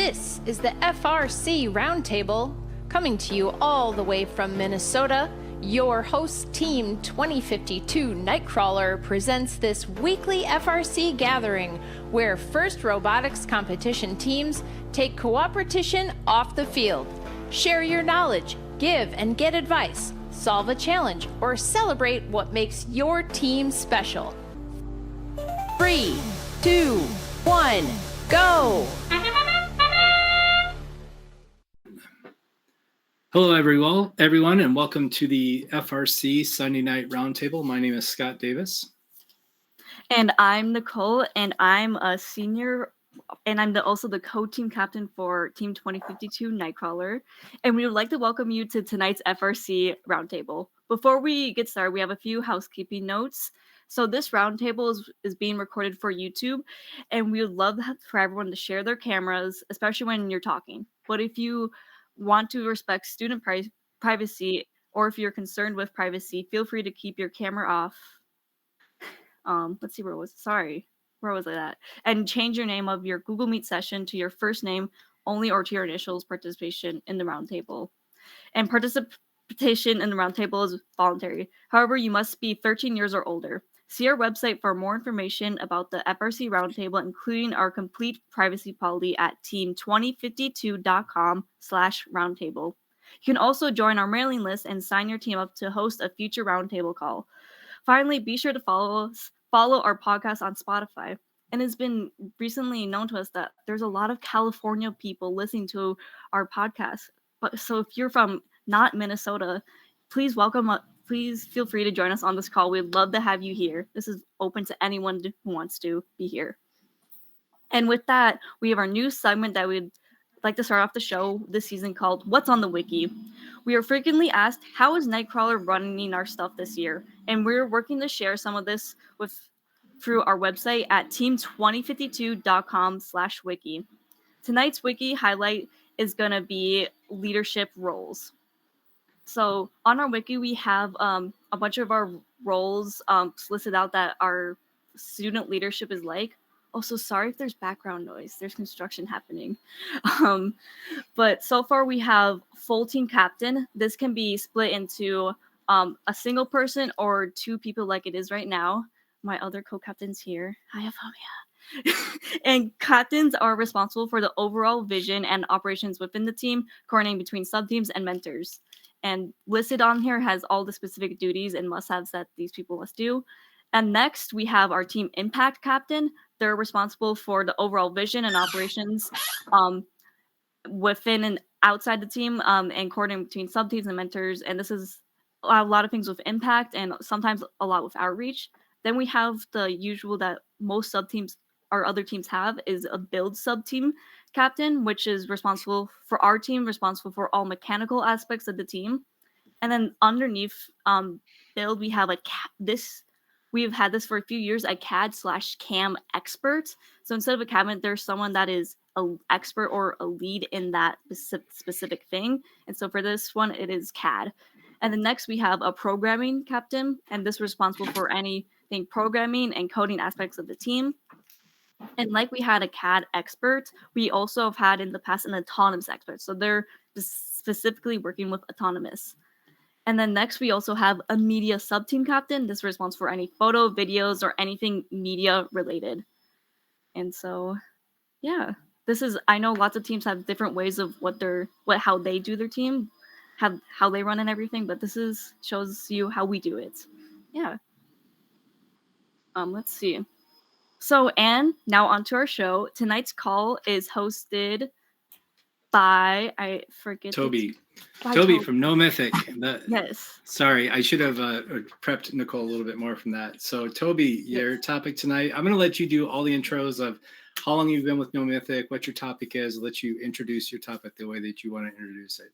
This is the FRC Roundtable, coming to you all the way from Minnesota. Your host team 2052 Nightcrawler presents this weekly FRC gathering where FIRST robotics competition teams take cooperation off the field. Share your knowledge, give and get advice, solve a challenge, or celebrate what makes your team special. 3, 2, 1, go! Hello, everyone, and welcome to the FRC Sunday Night Roundtable. My name is Scott Davis. And I'm Nicole, and I'm a senior, and I'm also the co-team captain for Team 2052 Nightcrawler. And we would like to welcome you to tonight's FRC Roundtable. Before we get started, we have a few housekeeping notes. So this roundtable is being recorded for YouTube, and we would love for everyone to share their cameras, especially when you're talking. But if you want to respect student privacy, or if you're concerned with privacy, feel free to keep your camera off. Let's see, where was I at? And change your name of your Google Meet session to your first name only or to your initials participation in the roundtable. And participation in the roundtable is voluntary. However, you must be 13 years or older. See our website for more information about the FRC Roundtable, including our complete privacy policy at team2052.com/roundtable. You can also join our mailing list and sign your team up to host a future roundtable call. Finally, be sure to follow our podcast on Spotify. And it's been recently known to us that there's a lot of California people listening to our podcast. So if you're from not Minnesota, please feel free to join us on this call. We'd love to have you here. This is open to anyone who wants to be here. And with that, we have our new segment that we'd like to start off the show this season called What's on the Wiki. We are frequently asked, how is Nightcrawler running our stuff this year? And we're working to share some of this through our website at team2052.com/wiki. Tonight's wiki highlight is going to be leadership roles. So on our wiki, we have a bunch of our roles listed out that our student leadership is like. Also, sorry if there's background noise. There's construction happening. But so far we have full team captain. This can be split into a single person or two people like it is right now. My other co-captain's here. Hi, Afamia. And captains are responsible for the overall vision and operations within the team, coordinating between sub-teams and mentors. And listed on here has all the specific duties and must-haves that these people must do. And next, we have our team impact captain. They're responsible for the overall vision and operations within and outside the team and coordinating between sub-teams and mentors. And this is a lot of things with impact and sometimes a lot with outreach. Then we have the usual that most sub-teams or other teams have is a build sub-team captain, which is responsible for our team, responsible for all mechanical aspects of the team. And then underneath build, we have we've had this for a few years, a CAD/CAM expert. So instead of a cabinet, there's someone that is an expert or a lead in that specific thing. And so for this one, it is CAD. And then next we have a programming captain, and this is responsible for anything programming and coding aspects of the team. And like we had a CAD expert, we also have had in the past an autonomous expert. So they're specifically working with autonomous. And then next we also have a media sub-team captain. This is responsible for any photo, videos, or anything media related. And so, yeah, I know lots of teams have different ways of how they do their team, how they run and everything, but this shows you how we do it. Yeah. Let's see. So, Anne, now onto our show. Tonight's call is hosted by, Toby. Toby from No Mythic. Yes. Sorry, I should have prepped Nicole a little bit more from that. So, Toby, your topic tonight, I'm going to let you do all the intros of how long you've been with No Mythic, what your topic is, let you introduce your topic the way that you want to introduce it.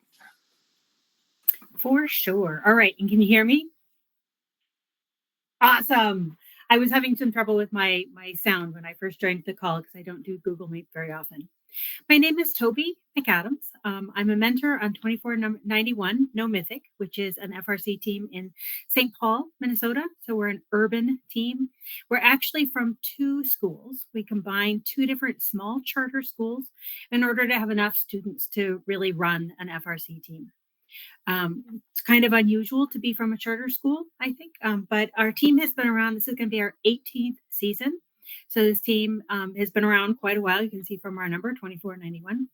For sure. All right. And can you hear me? Awesome. I was having some trouble with my sound when I first joined the call because I don't do Google Meet very often. My name is Toby McAdams. I'm a mentor on 2491 No Mythic, which is an FRC team in St. Paul, Minnesota. So we're an urban team. We're actually from two schools. We combine two different small charter schools in order to have enough students to really run an FRC team. It's kind of unusual to be from a charter school, I think, but our team has been around. This is going to be our 18th season. So this team has been around quite a while. You can see from our number, 2491.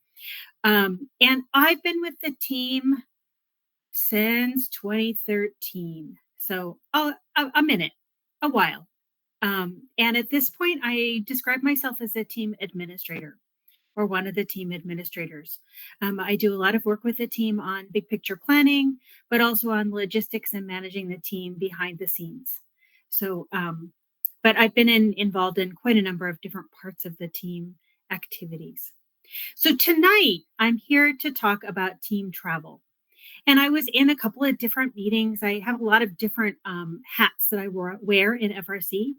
And I've been with the team since 2013. So a minute, a while. And at this point, I describe myself as a team administrator or one of the team administrators. I do a lot of work with the team on big picture planning, but also on logistics and managing the team behind the scenes. So, but I've been involved in quite a number of different parts of the team activities. So tonight, I'm here to talk about team travel. And I was in a couple of different meetings. I have a lot of different hats that I wear in FRC.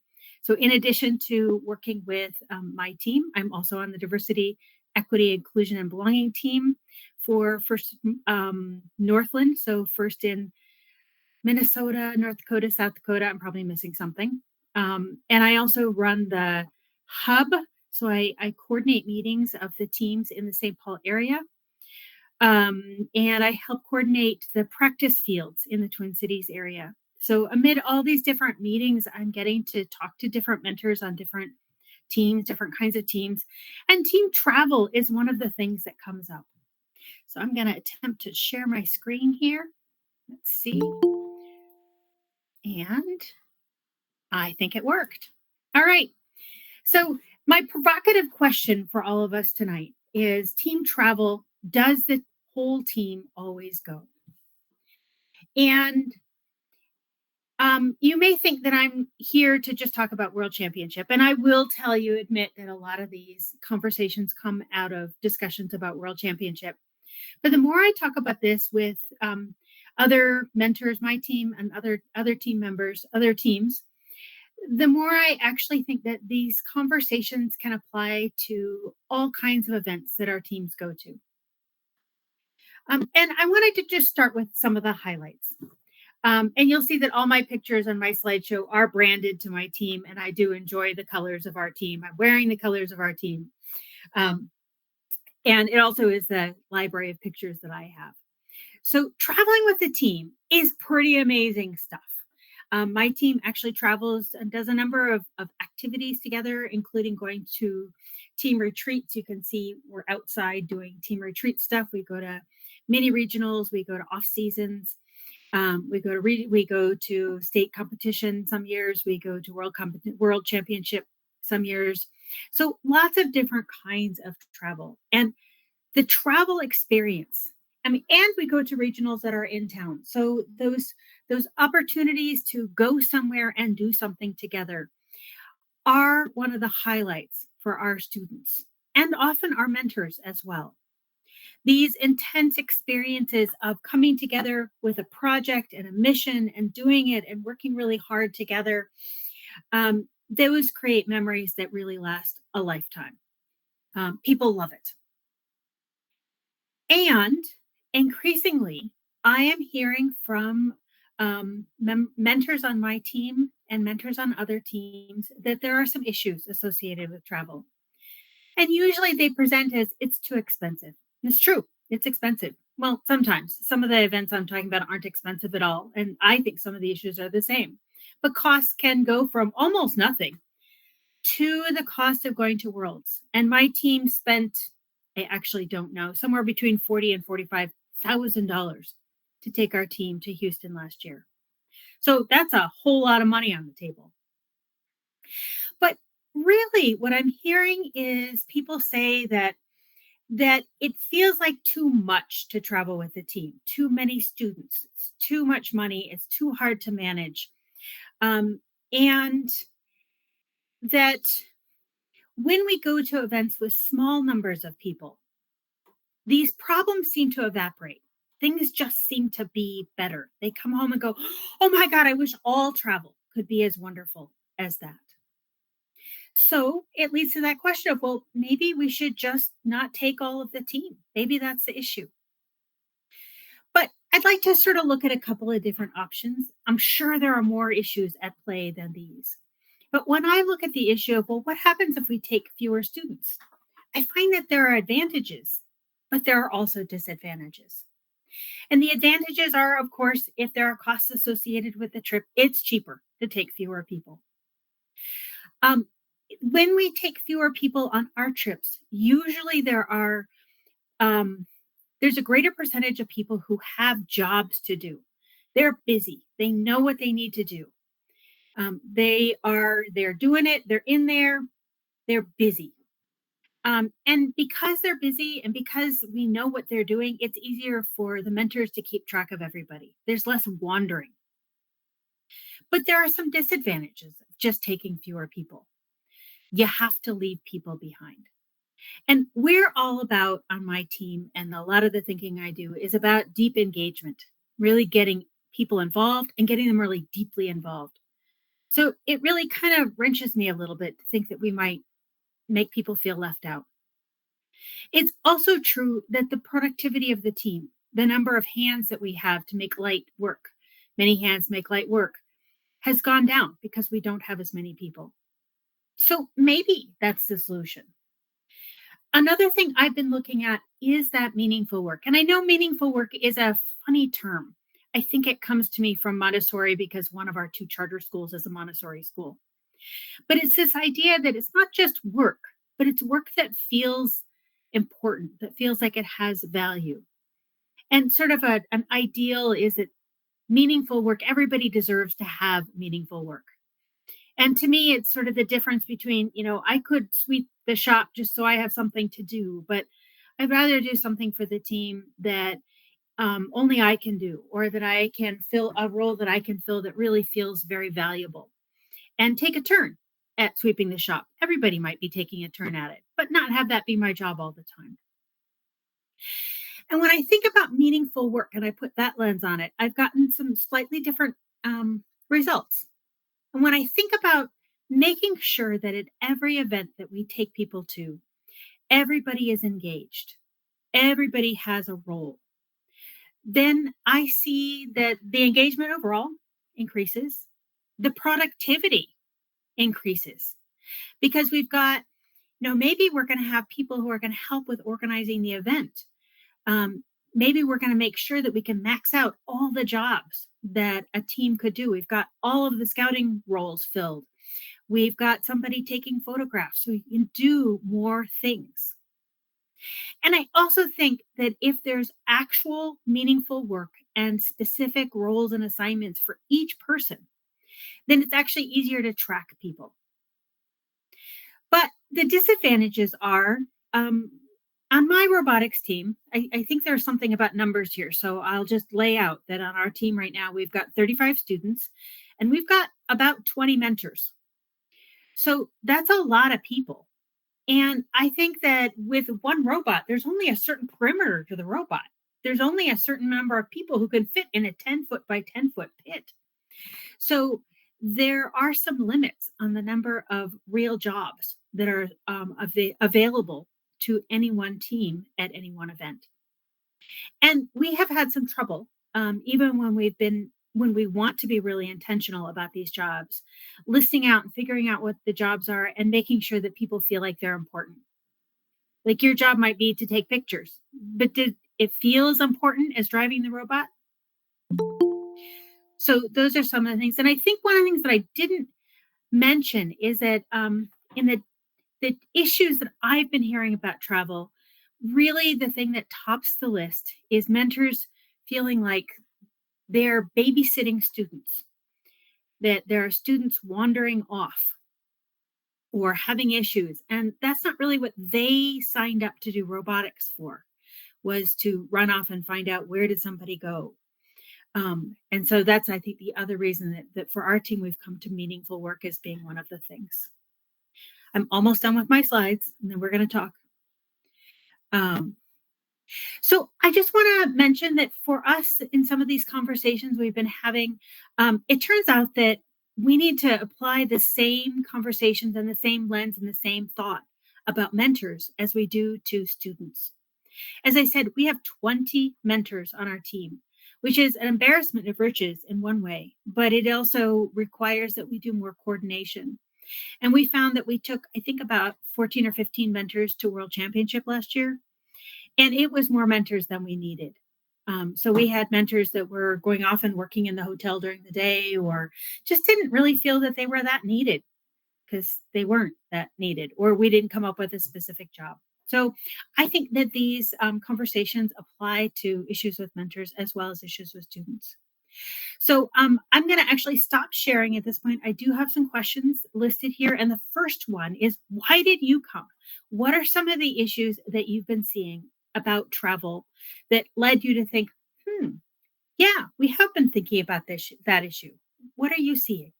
So in addition to working with my team, I'm also on the diversity, equity, inclusion, and belonging team for First Northland. So first in Minnesota, North Dakota, South Dakota. I'm probably missing something. And I also run the hub. So I coordinate meetings of the teams in the St. Paul area. And I help coordinate the practice fields in the Twin Cities area. So amid all these different meetings, I'm getting to talk to different mentors on different teams, different kinds of teams. And team travel is one of the things that comes up. So I'm going to attempt to share my screen here. Let's see. And I think it worked. All right. So my provocative question for all of us tonight is team travel, does the whole team always go? And you may think that I'm here to just talk about World Championship. And I will admit that a lot of these conversations come out of discussions about World Championship. But the more I talk about this with other mentors, my team, and other team members, other teams, the more I actually think that these conversations can apply to all kinds of events that our teams go to. And I wanted to just start with some of the highlights. And you'll see that all my pictures on my slideshow are branded to my team, and I do enjoy the colors of our team. I'm wearing the colors of our team. And it also is the library of pictures that I have. So traveling with the team is pretty amazing stuff. My team actually travels and does a number of activities together, including going to team retreats. You can see we're outside doing team retreat stuff. We go to mini regionals. We go to off seasons. We go to state competition some years. We go to world championship some years. So lots of different kinds of travel and the travel experience. I mean, and we go to regionals that are in town. So those opportunities to go somewhere and do something together are one of the highlights for our students and often our mentors as well. These intense experiences of coming together with a project and a mission and doing it and working really hard together, those create memories that really last a lifetime. People love it. And increasingly, I am hearing from mentors on my team and mentors on other teams that there are some issues associated with travel. And usually they present as it's too expensive. It's true. It's expensive. Well, sometimes some of the events I'm talking about aren't expensive at all. And I think some of the issues are the same. But costs can go from almost nothing to the cost of going to Worlds. And my team spent, I actually don't know, somewhere between $40,000 and $45,000 to take our team to Houston last year. So that's a whole lot of money on the table. But really, what I'm hearing is people say that it feels like too much to travel with the team, too many students, it's too much money, it's too hard to manage. And that when we go to events with small numbers of people, these problems seem to evaporate. Things just seem to be better. They come home and go, oh my God, I wish all travel could be as wonderful as that. So it leads to that question of, well, maybe we should just not take all of the team. Maybe that's the issue. But I'd like to sort of look at a couple of different options. I'm sure there are more issues at play than these. But when I look at the issue of, well, what happens if we take fewer students? I find that there are advantages, but there are also disadvantages. And the advantages are, of course, if there are costs associated with the trip, it's cheaper to take fewer people. Um, when we take fewer people on our trips, usually there's a greater percentage of people who have jobs to do. They're busy. They know what they need to do. They're doing it. They're in there. They're busy. And because they're busy and because we know what they're doing, it's easier for the mentors to keep track of everybody. There's less wandering. But there are some disadvantages of just taking fewer people. You have to leave people behind. And we're all about on my team, and a lot of the thinking I do is about deep engagement, really getting people involved and getting them really deeply involved. So it really kind of wrenches me a little bit to think that we might make people feel left out. It's also true that the productivity of the team, the number of hands that we have to make light work, many hands make light work, has gone down because we don't have as many people. So maybe that's the solution. Another thing I've been looking at is that meaningful work. And I know meaningful work is a funny term. I think it comes to me from Montessori because one of our 2 charter schools is a Montessori school. But it's this idea that it's not just work, but it's work that feels important, that feels like it has value. And sort of an ideal is that meaningful work, everybody deserves to have meaningful work. And to me, it's sort of the difference between, I could sweep the shop just so I have something to do, but I'd rather do something for the team that only I can do, or that I can fill a role that I can fill that really feels very valuable, and take a turn at sweeping the shop. Everybody might be taking a turn at it, but not have that be my job all the time. And when I think about meaningful work and I put that lens on it, I've gotten some slightly different results. And when I think about making sure that at every event that we take people to, everybody is engaged, everybody has a role, then I see that the engagement overall increases, the productivity increases, because we've got, maybe we're going to have people who are going to help with organizing the event. Maybe we're going to make sure that we can max out all the jobs that a team could do. We've got all of the scouting roles filled. We've got somebody taking photographs. So we can do more things. And I also think that if there's actual meaningful work and specific roles and assignments for each person, then it's actually easier to track people. But the disadvantages are, on my robotics team, I think there's something about numbers here. So I'll just lay out that on our team right now, we've got 35 students and we've got about 20 mentors. So that's a lot of people. And I think that with one robot, there's only a certain perimeter to the robot. There's only a certain number of people who can fit in a 10-foot by 10-foot pit. So there are some limits on the number of real jobs that are available to any one team at any one event. And we have had some trouble, even when we want to be really intentional about these jobs, listing out and figuring out what the jobs are and making sure that people feel like they're important. Like your job might be to take pictures, but did it feel as important as driving the robot? So those are some of the things. And I think one of the things that I didn't mention is that in the issues that I've been hearing about travel, really the thing that tops the list is mentors feeling like they're babysitting students, that there are students wandering off or having issues. And that's not really what they signed up to do robotics for, was to run off and find out where did somebody go. And so that's, I think, the other reason that for our team, we've come to meaningful work as being one of the things. I'm almost done with my slides, and then we're going to talk. So I just want to mention that for us in some of these conversations we've been having, it turns out that we need to apply the same conversations and the same lens and the same thought about mentors as we do to students. As I said, we have 20 mentors on our team, which is an embarrassment of riches in one way, but it also requires that we do more coordination. And we found that we took, I think, about 14 or 15 mentors to World Championship last year, and it was more mentors than we needed. So we had mentors that were going off and working in the hotel during the day, or just didn't really feel that they were that needed because they weren't that needed, or we didn't come up with a specific job. So I think that these conversations apply to issues with mentors as well as issues with students. So I'm going to actually stop sharing at this point. I do have some questions listed here. And the first one is, why did you come? What are some of the issues that you've been seeing about travel that led you to think, yeah, we have been thinking about that issue? What are you seeing?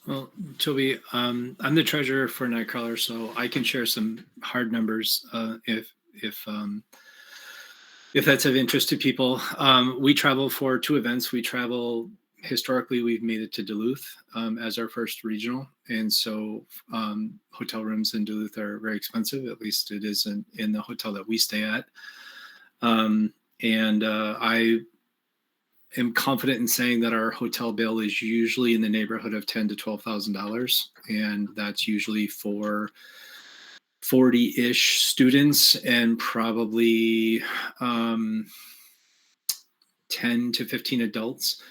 Well, Toby, I'm the treasurer for Nightcrawler, so I can share some hard numbers if that's of interest to people. We travel for 2 events. Historically, we've made it to Duluth as our first regional, and so hotel rooms in Duluth are very expensive. At least it is in the hotel that we stay at. I am confident in saying that our hotel bill is usually in the neighborhood of $10,000 to $12,000, and that's usually for 40-ish students and probably 10 to 15 adults.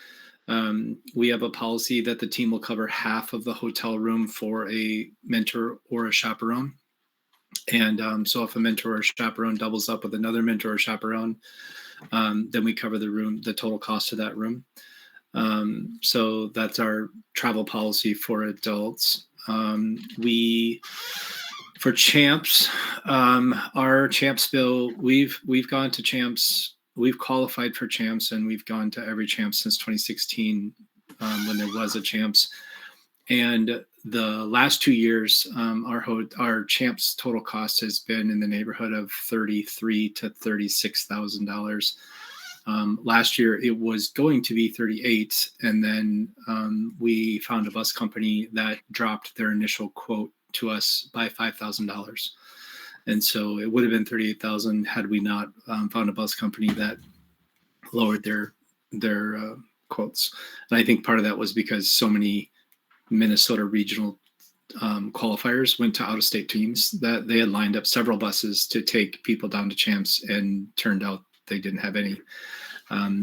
We have a policy that the team will cover half of the hotel room for a mentor or a chaperone. And so if a mentor or chaperone doubles up with another mentor or chaperone, then we cover the total cost of that room. So that's our travel policy for adults. For champs, our champs bill, we've gone to champs, we've qualified for champs, and we've gone to every champ since 2016 when there was a champs. And the last 2 years, our champs total cost has been in the neighborhood of $33,000 to $36,000. Last year it was going to be 38, and then we found a bus company that dropped their initial quote to us by $5,000, and so it would have been 38,000 had we not found a bus company that lowered their quotes. And I think part of that was because so many Minnesota regional qualifiers went to out-of-state teams that they had lined up several buses to take people down to champs, and turned out they didn't have any.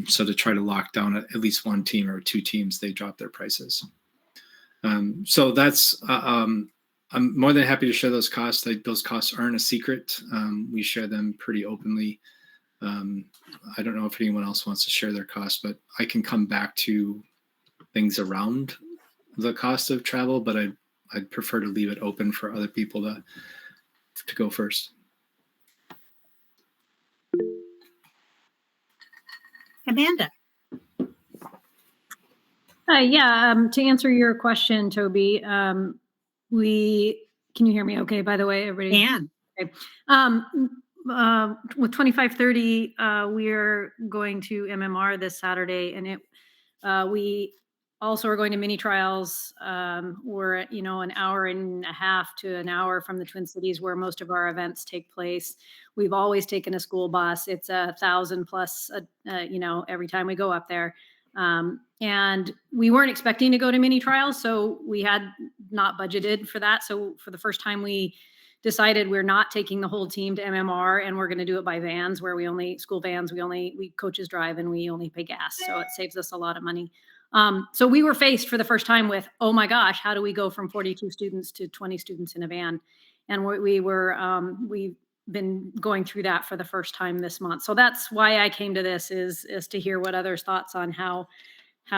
So to try to lock down at least one team or 2 teams, they dropped their prices. So that's I'm more than happy to share those costs. Those costs aren't a secret. We share them pretty openly. I don't know if anyone else wants to share their costs, but I can come back to things around the cost of travel, but I'd prefer to leave it open for other people to go first. Amanda. To answer your question, Toby, can you hear me okay, by the way, everybody? Can. Okay. With 2530, we're going to MMR this Saturday, and we also are going to mini trials. We're an hour and a half to an hour from the Twin Cities where most of our events take place. We've always taken a school bus. It's 1,000 plus, every time we go up there. And we weren't expecting to go to mini trials, so we had not budgeted for that. So for the first time, we decided we're not taking the whole team to MMR, and we're going to do it by vans, where school vans, we coaches drive, and we only pay gas. So it saves us a lot of money. So we were faced for the first time with, oh my gosh, how do we go from 42 students to 20 students in a van? And we've been going through that for the first time this month. So that's why I came to this, is to hear what others' thoughts on how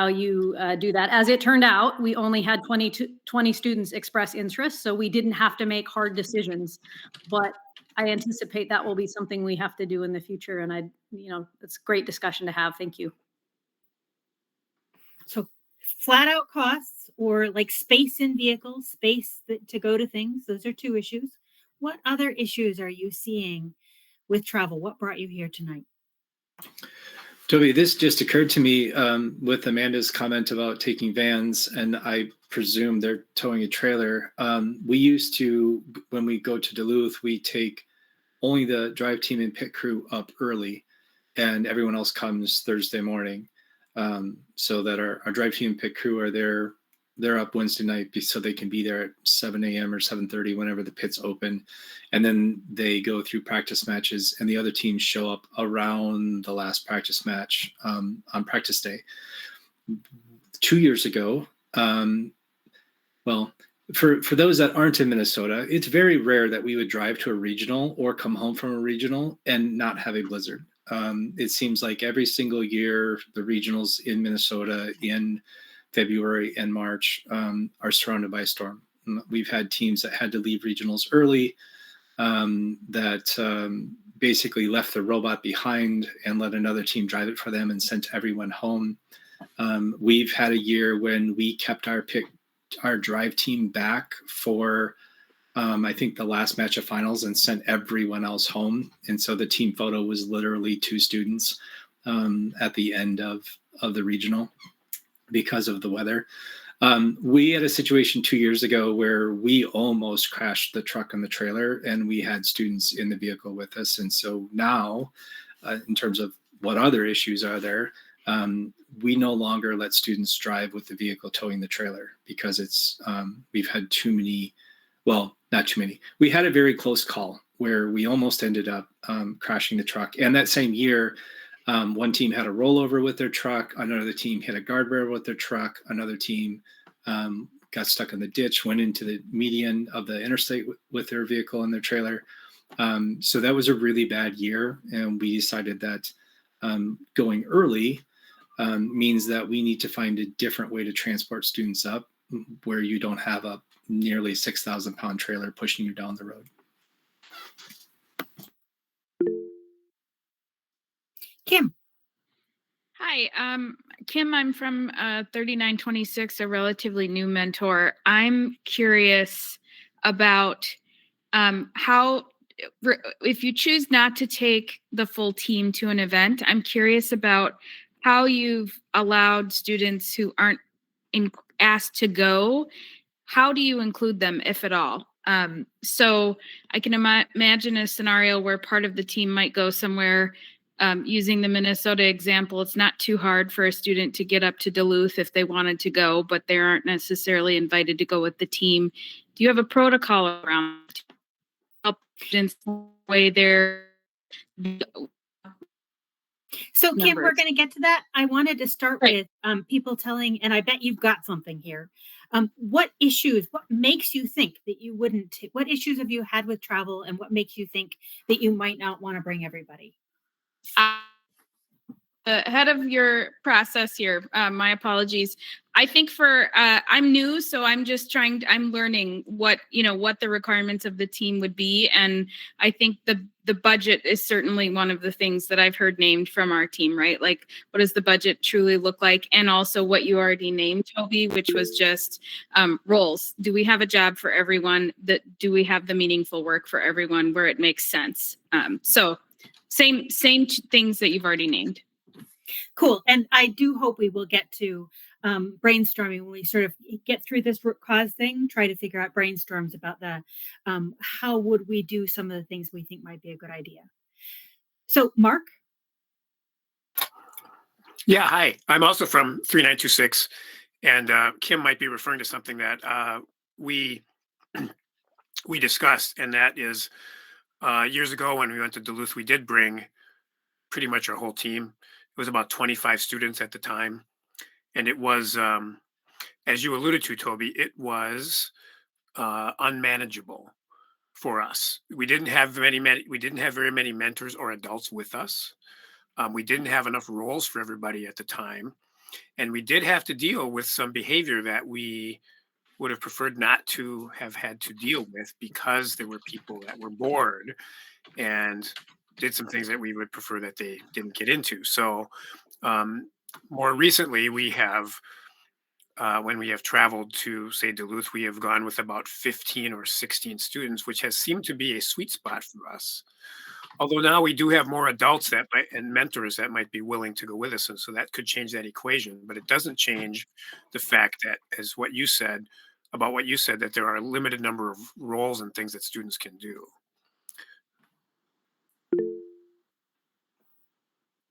you do that. As it turned out, we only had 20 students express interest, so we didn't have to make hard decisions. But I anticipate that will be something we have to do in the future. And it's a great discussion to have. Thank you. So flat out costs, or like space in vehicles, space to go to things. Those are 2 issues. What other issues are you seeing with travel? What brought you here tonight? Toby, this just occurred to me with Amanda's comment about taking vans, and I presume they're towing a trailer. We used to, when we go to Duluth, we take only the drive team and pit crew up early, and everyone else comes Thursday morning, so that our drive team and pit crew are there. They're up Wednesday night so they can be there at 7 a.m. or 7:30 whenever the pits open. And then they go through practice matches, and the other teams show up around the last practice match on practice day. 2 years ago, well, for those that aren't in Minnesota, it's very rare that we would drive to a regional or come home from a regional and not have a blizzard. It seems like every single year, the regionals in Minnesota in February and March are surrounded by a storm. We've had teams that had to leave regionals early, that basically left the robot behind and let another team drive it for them and sent everyone home. We've had a year when we kept our drive team back for I think the last match of finals and sent everyone else home. And so the team photo was literally 2 students at the end of the regional because of the weather. We had a situation 2 years ago where we almost crashed the truck and the trailer, and we had students in the vehicle with us. And so now, in terms of what other issues are there, we no longer let students drive with the vehicle towing the trailer because it's we've had too many, well, not too many. We had a very close call where we almost ended up crashing the truck. And that same year, one team had a rollover with their truck. Another team hit a guardrail with their truck. Another team got stuck in the ditch, went into the median of the interstate with their vehicle and their trailer. So that was a really bad year. And we decided that going early means that we need to find a different way to transport students up where you don't have a nearly 6,000 pound trailer pushing you down the road. Kim. Hi, Kim. I'm from 3926, a relatively new mentor. I'm curious about how, if you choose not to take the full team to an event, I'm curious about how you've allowed students who aren't asked to go. How do you include them, if at all? So I can imagine a scenario where part of the team might go somewhere. Using the Minnesota example, it's not too hard for a student to get up to Duluth if they wanted to go, but they aren't necessarily invited to go with the team. Do you have a protocol around to help students way their So Kim, we're numbers? going to get to that. I wanted to start Right. with people telling, and I bet you've got something here. What makes you think that you wouldn't, what issues have you had with travel, and what makes you think that you might not want to bring everybody? Ahead of your process here, my apologies. I think I'm new, so I'm learning what the requirements of the team would be. And I think the budget is certainly one of the things that I've heard named from our team, right? Like, what does the budget truly look like? And also what you already named, Toby, which was just roles. Do we have a job for everyone? Do we have the meaningful work for everyone where it makes sense? So same things that you've already named. Cool. And I do hope we will get to brainstorming when we sort of get through this root cause thing, try to figure out brainstorms about the how would we do some of the things we think might be a good idea. So Mark? Yeah, hi. I'm also from 3926, and Kim might be referring to something that we discussed, and that is years ago when we went to Duluth, we did bring pretty much our whole team. It was about 25 students at the time. And it was, as you alluded to, Toby, it was unmanageable for us. We didn't have very many mentors or adults with us. We didn't have enough roles for everybody at the time. And we did have to deal with some behavior that we would have preferred not to have had to deal with because there were people that were bored and did some things that we would prefer that they didn't get into. So more recently, we have, when we have traveled to, say, Duluth, we have gone with about 15 or 16 students, which has seemed to be a sweet spot for us. Although now we do have more adults that might and mentors that might be willing to go with us, and so that could change that equation. But it doesn't change the fact that, as what you said about what you said, that there are a limited number of roles and things that students can do.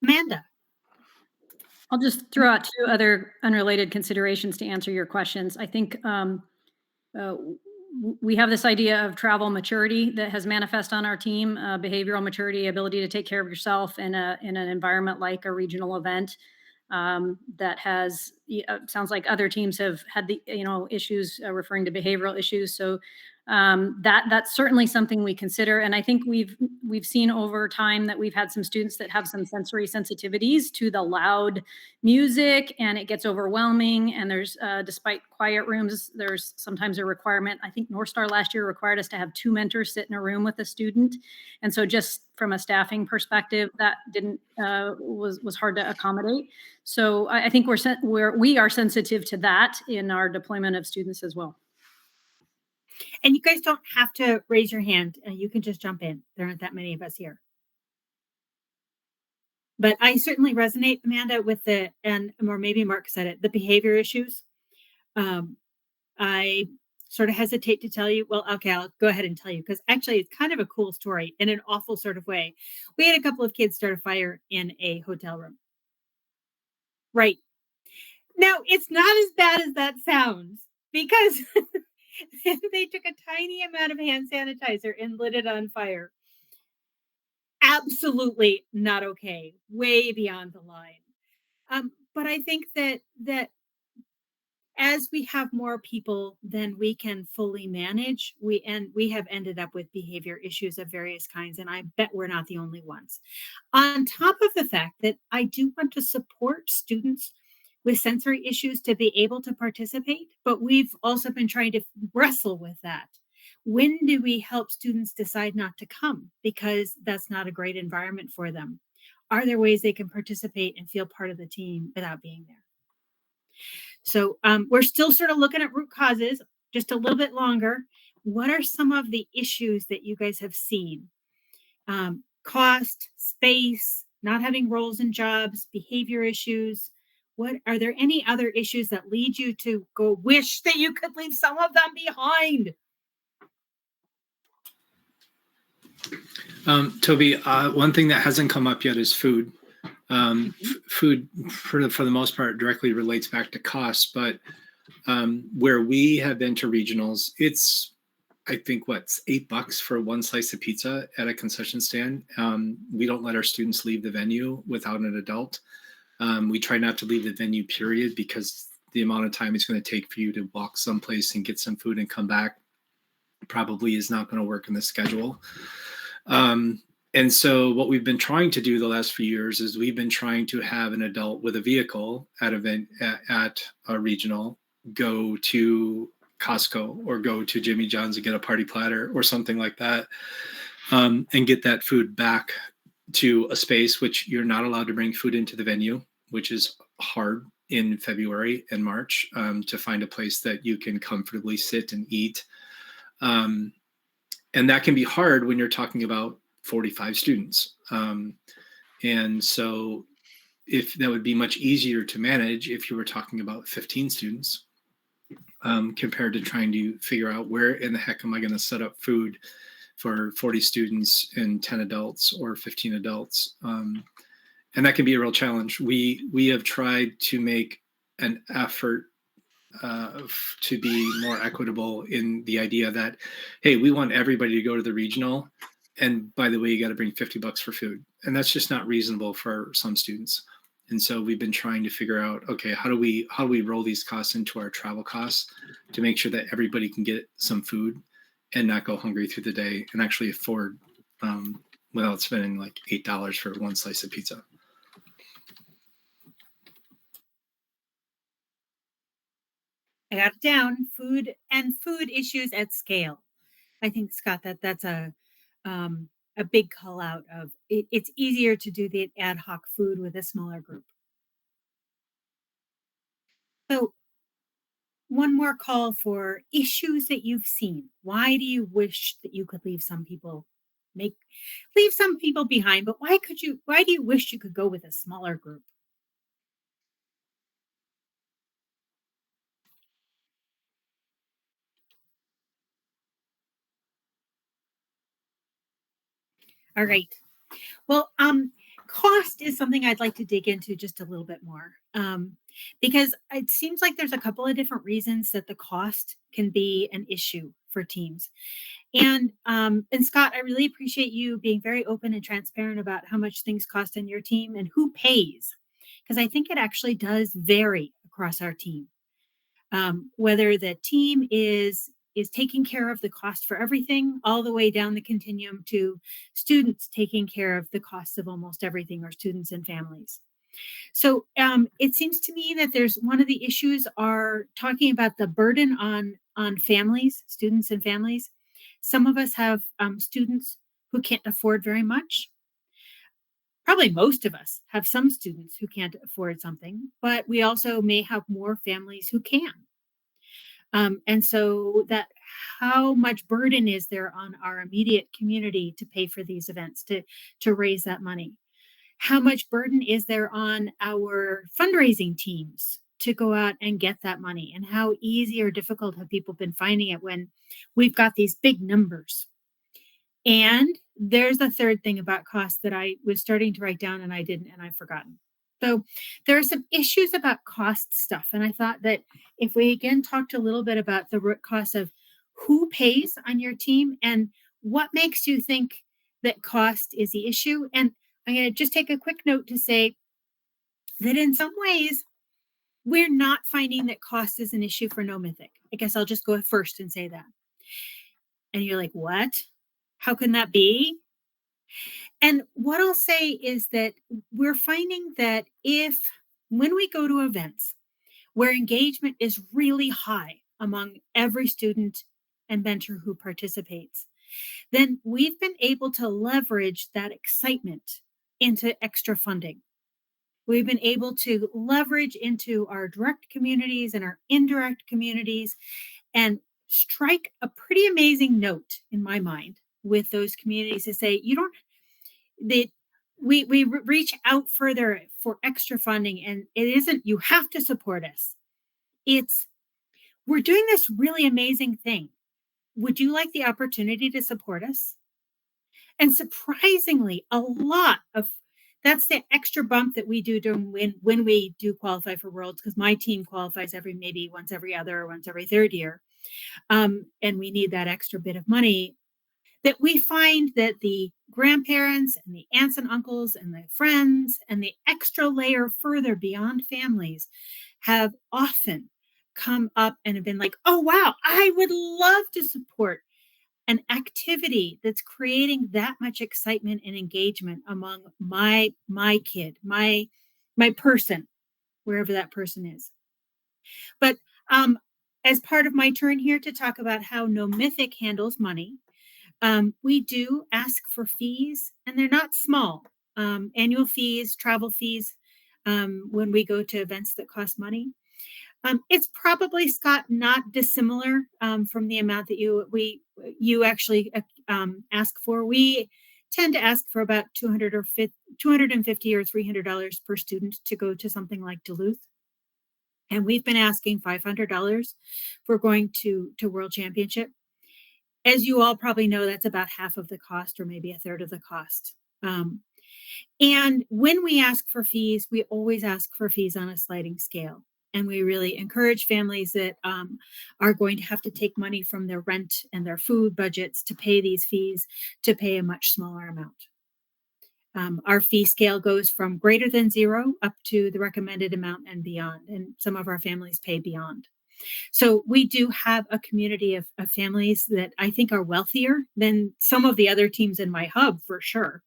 Amanda. I'll just throw out two other unrelated considerations to answer your questions. I think we have this idea of travel maturity that has manifest on our team, behavioral maturity, ability to take care of yourself in an environment like a regional event. That has sounds like other teams have had the issues referring to behavioral issues. So that's certainly something we consider. And I think we've seen over time that we've had some students that have some sensory sensitivities to the loud music, and it gets overwhelming. And there's despite quiet rooms, there's sometimes a requirement. I think North Star last year required us to have 2 mentors sit in a room with a student, and so just from a staffing perspective, that didn't was hard to accommodate. So I think we are sensitive to that in our deployment of students as well. And you guys don't have to raise your hand. You can just jump in. There aren't that many of us here. But I certainly resonate, Amanda, with or maybe Mark said it, the behavior issues. I sort of hesitate to tell you. Well, okay, I'll go ahead and tell you, because actually it's kind of a cool story in an awful sort of way. We had a couple of kids start a fire in a hotel room. Right. Now, it's not as bad as that sounds, because they took a tiny amount of hand sanitizer and lit it on fire. Absolutely not okay. Way beyond the line. But I think that as we have more people than we can fully manage, we have ended up with behavior issues of various kinds, and I bet we're not the only ones. On top of the fact that I do want to support students with sensory issues to be able to participate, but we've also been trying to wrestle with that. When do we help students decide not to come because that's not a great environment for them? Are there ways they can participate and feel part of the team without being there? So we're still sort of looking at root causes just a little bit longer. What are some of the issues that you guys have seen? Cost, space, not having roles and jobs, behavior issues. What are there any other issues that lead you to go wish that you could leave some of them behind? Toby, one thing that hasn't come up yet is food. Food, for the most part, directly relates back to cost, but where we have been to regionals, it's, I think, what's $8 for one slice of pizza at a concession stand. We don't let our students leave the venue without an adult. We try not to leave the venue, period, because the amount of time it's going to take for you to walk someplace and get some food and come back probably is not going to work in the schedule. And so what we've been trying to do the last few years is we've been trying to have an adult with a vehicle at a regional go to Costco or go to Jimmy John's and get a party platter or something like that, and get that food back to a space, which you're not allowed to bring food into the venue, which is hard in February and March, to find a place that you can comfortably sit and eat. And that can be hard when you're talking about 45 students. And so if that would be much easier to manage if you were talking about 15 students, compared to trying to figure out where in the heck am I going to set up food for 40 students and 10 adults or 15 adults. And that can be a real challenge. We have tried to make an effort to be more equitable in the idea that, hey, we want everybody to go to the regional, and by the way, you got to bring $50 for food, and that's just not reasonable for some students. And so we've been trying to figure out, okay, how do we roll these costs into our travel costs to make sure that everybody can get some food and not go hungry through the day and actually afford without spending like $8 for one slice of pizza. I got it down. Food issues at scale. I think, Scott, that's a big call out of it. It's easier to do the ad hoc food with a smaller group. So one more call for issues that you've seen. Why do you wish that you could leave some people leave some people behind, but why do you wish you could go with a smaller group? All right. Well, cost is something I'd like to dig into just a little bit more, because it seems like there's a couple of different reasons that the cost can be an issue for teams. And Scott, I really appreciate you being very open and transparent about how much things cost on your team and who pays, because I think it actually does vary across our team. Whether the team is taking care of the cost for everything all the way down the continuum to students taking care of the costs of almost everything, or students and families. So it seems to me that there's one of the issues are talking about the burden on families, students and families. Some of us have students who can't afford very much. Probably most of us have some students who can't afford something, but we also may have more families who can. And so that how much burden is there on our immediate community to pay for these events, to raise that money? How much burden is there on our fundraising teams to go out and get that money? And how easy or difficult have people been finding it when we've got these big numbers? And there's a third thing about cost that I was starting to write down and I didn't, and I've forgotten. So there are some issues about cost stuff. And I thought that if we again talked a little bit about the root cost of who pays on your team and what makes you think that cost is the issue. And I'm going to just take a quick note to say that in some ways, we're not finding that cost is an issue for No Mythic. I guess I'll just go first and say that. And you're like, what? How can that be? And what I'll say is that we're finding that when we go to events where engagement is really high among every student and mentor who participates, then we've been able to leverage that excitement into extra funding. We've been able to leverage into our direct communities and our indirect communities and strike a pretty amazing note in my mind with those communities to say, you don't, that we reach out further for extra funding, and it isn't, you have to support us. It's, we're doing this really amazing thing. Would you like the opportunity to support us? And surprisingly, a lot of that's the extra bump that we do during when we do qualify for Worlds, because my team qualifies maybe once every other or once every third year. And we need that extra bit of money, that we find that the grandparents and the aunts and uncles and the friends and the extra layer further beyond families have often come up and have been like, oh, wow, I would love to support an activity that's creating that much excitement and engagement among my kid, my person, wherever that person is. But as part of my turn here to talk about how No Mythic handles money, we do ask for fees, and they're not small. Annual fees, travel fees, when we go to events that cost money. It's probably, Scott, not dissimilar from the amount that you actually ask for. We tend to ask for about $250 or $300 per student to go to something like Duluth. And we've been asking $500 for going to World Championship. As you all probably know, that's about half of the cost, or maybe a third of the cost. And when we ask for fees, we always ask for fees on a sliding scale. And we really encourage families that are going to have to take money from their rent and their food budgets to pay these fees to pay a much smaller amount. Our fee scale goes from greater than zero up to the recommended amount and beyond. And some of our families pay beyond. So we do have a community of families that I think are wealthier than some of the other teams in my hub, for sure.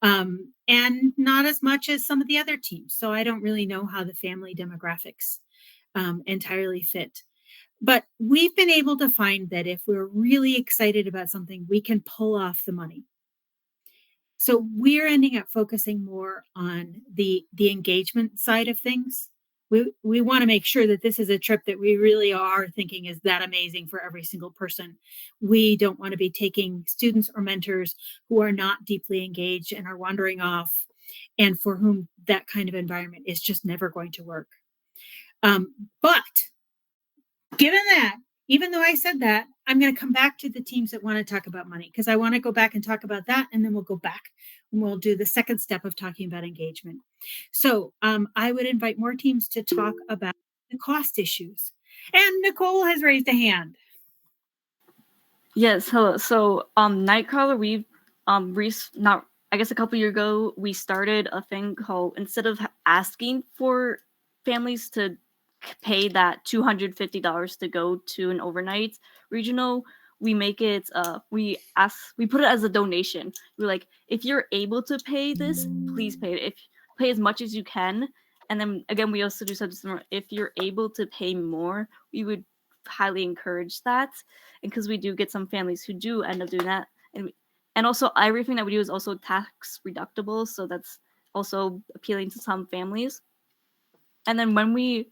And not as much as some of the other teams. So I don't really know how the family demographics entirely fit. But we've been able to find that if we're really excited about something, we can pull off the money. So we're ending up focusing more on the engagement side of things, we want to make sure that this is a trip that we really are thinking is that amazing for every single person. We don't want to be taking students or mentors who are not deeply engaged and are wandering off, and for whom that kind of environment is just never going to work. But given that, even though I said that, I'm going to come back to the teams that want to talk about money, because I want to go back and talk about that, and then we'll go back and we'll do the second step of talking about engagement. So I would invite more teams to talk about the cost issues. And Nicole has raised a hand. Yes, hello. So, Nightcrawler, we've not, I guess a couple years ago, we started a thing called, instead of asking for families to pay that $250 to go to an overnight regional, we make it we put it as a donation. We're like, if you're able to pay this, please pay it. If pay as much as you can. And then again, we also do something similar. If you're able to pay more, we would highly encourage that. And because we do get some families who do end up doing that, and also everything that we do is also tax deductible, so that's also appealing to some families. And then when we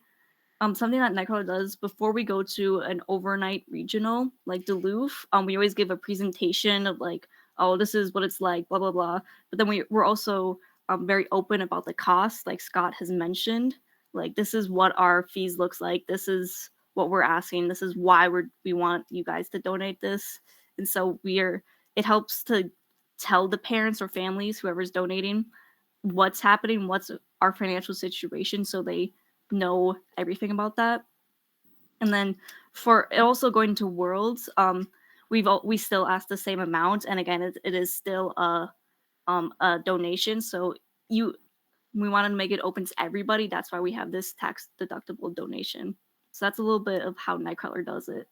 something that Nightcrawler does before we go to an overnight regional like Duluth, we always give a presentation of like, oh, this is what it's like, blah blah blah. But then we're also very open about the cost, like Scott has mentioned. Like, this is what our fees looks like. This is what we're asking. This is why we want you guys to donate this. And so it helps to tell the parents or families, whoever's donating, what's happening, what's our financial situation, so they know everything about that. And then for also going to Worlds, we still ask the same amount, and again, it is still a donation. So we wanted to make it open to everybody. That's why we have this tax deductible donation. So that's a little bit of how Nightcrawler does it.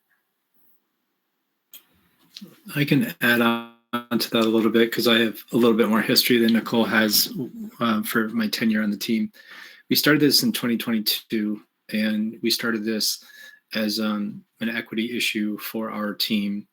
I can add on to that a little bit because I have a little bit more history than Nicole has for my tenure on the team. We started this in 2022, and we started this as an equity issue for our team.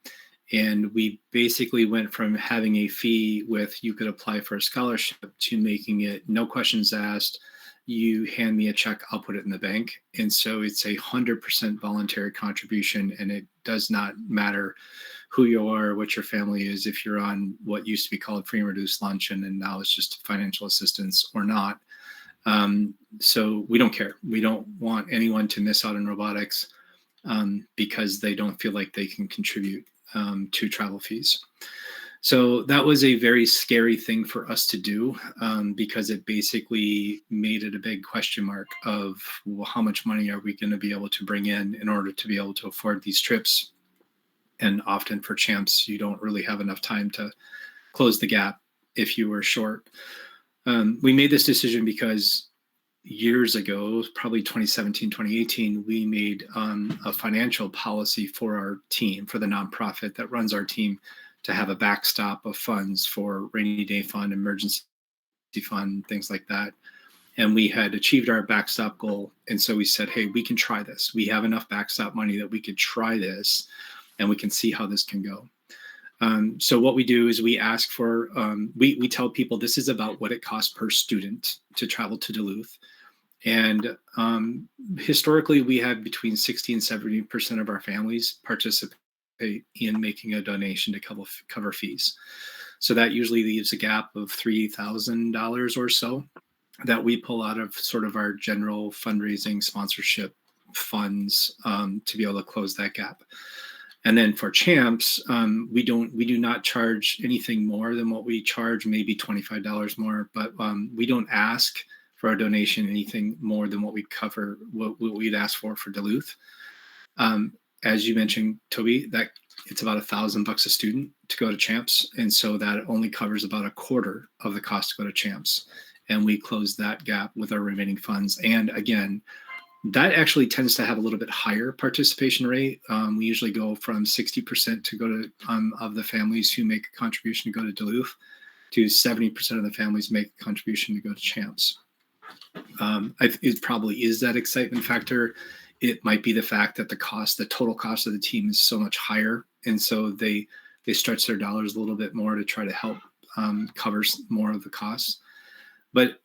And we basically went from having a fee with you could apply for a scholarship to making it no questions asked. You hand me a check, I'll put it in the bank. And so it's 100% voluntary contribution, and it does not matter who you are, what your family is, if you're on what used to be called free and reduced lunch and now it's just financial assistance or not. So we don't care. We don't want anyone to miss out on robotics because they don't feel like they can contribute to travel fees. So that was a very scary thing for us to do because it basically made it a big question mark of, well, how much money are we going to be able to bring in order to be able to afford these trips? And often for champs, you don't really have enough time to close the gap if you were short. We made this decision because years ago, probably 2017, 2018, we made a financial policy for our team, for the nonprofit that runs our team, to have a backstop of funds for rainy day fund, emergency fund, things like that. And we had achieved our backstop goal. And so we said, hey, we can try this. We have enough backstop money that we could try this and we can see how this can go. So what we do is we ask for, we tell people this is about what it costs per student to travel to Duluth. And historically, we had between 60 and 70% of our families participate in making a donation to cover fees. So that usually leaves a gap of $3,000 or so that we pull out of sort of our general fundraising sponsorship funds to be able to close that gap. And then for champs, we do not charge anything more than what we charge, maybe $25 more, but we don't ask for our donation anything more than what we'd ask for Duluth. As you mentioned, Toby, that it's about $1,000 a student to go to champs, and so that only covers about a quarter of the cost to go to champs, and we close that gap with our remaining funds. And again, that actually tends to have a little bit higher participation rate. We usually go from 60% to go to of the families who make a contribution to go to Duluth to 70% of the families make a contribution to go to champs. It probably is that excitement factor. It might be the fact that the total cost of the team is so much higher, and so they stretch their dollars a little bit more to try to help cover more of the costs. But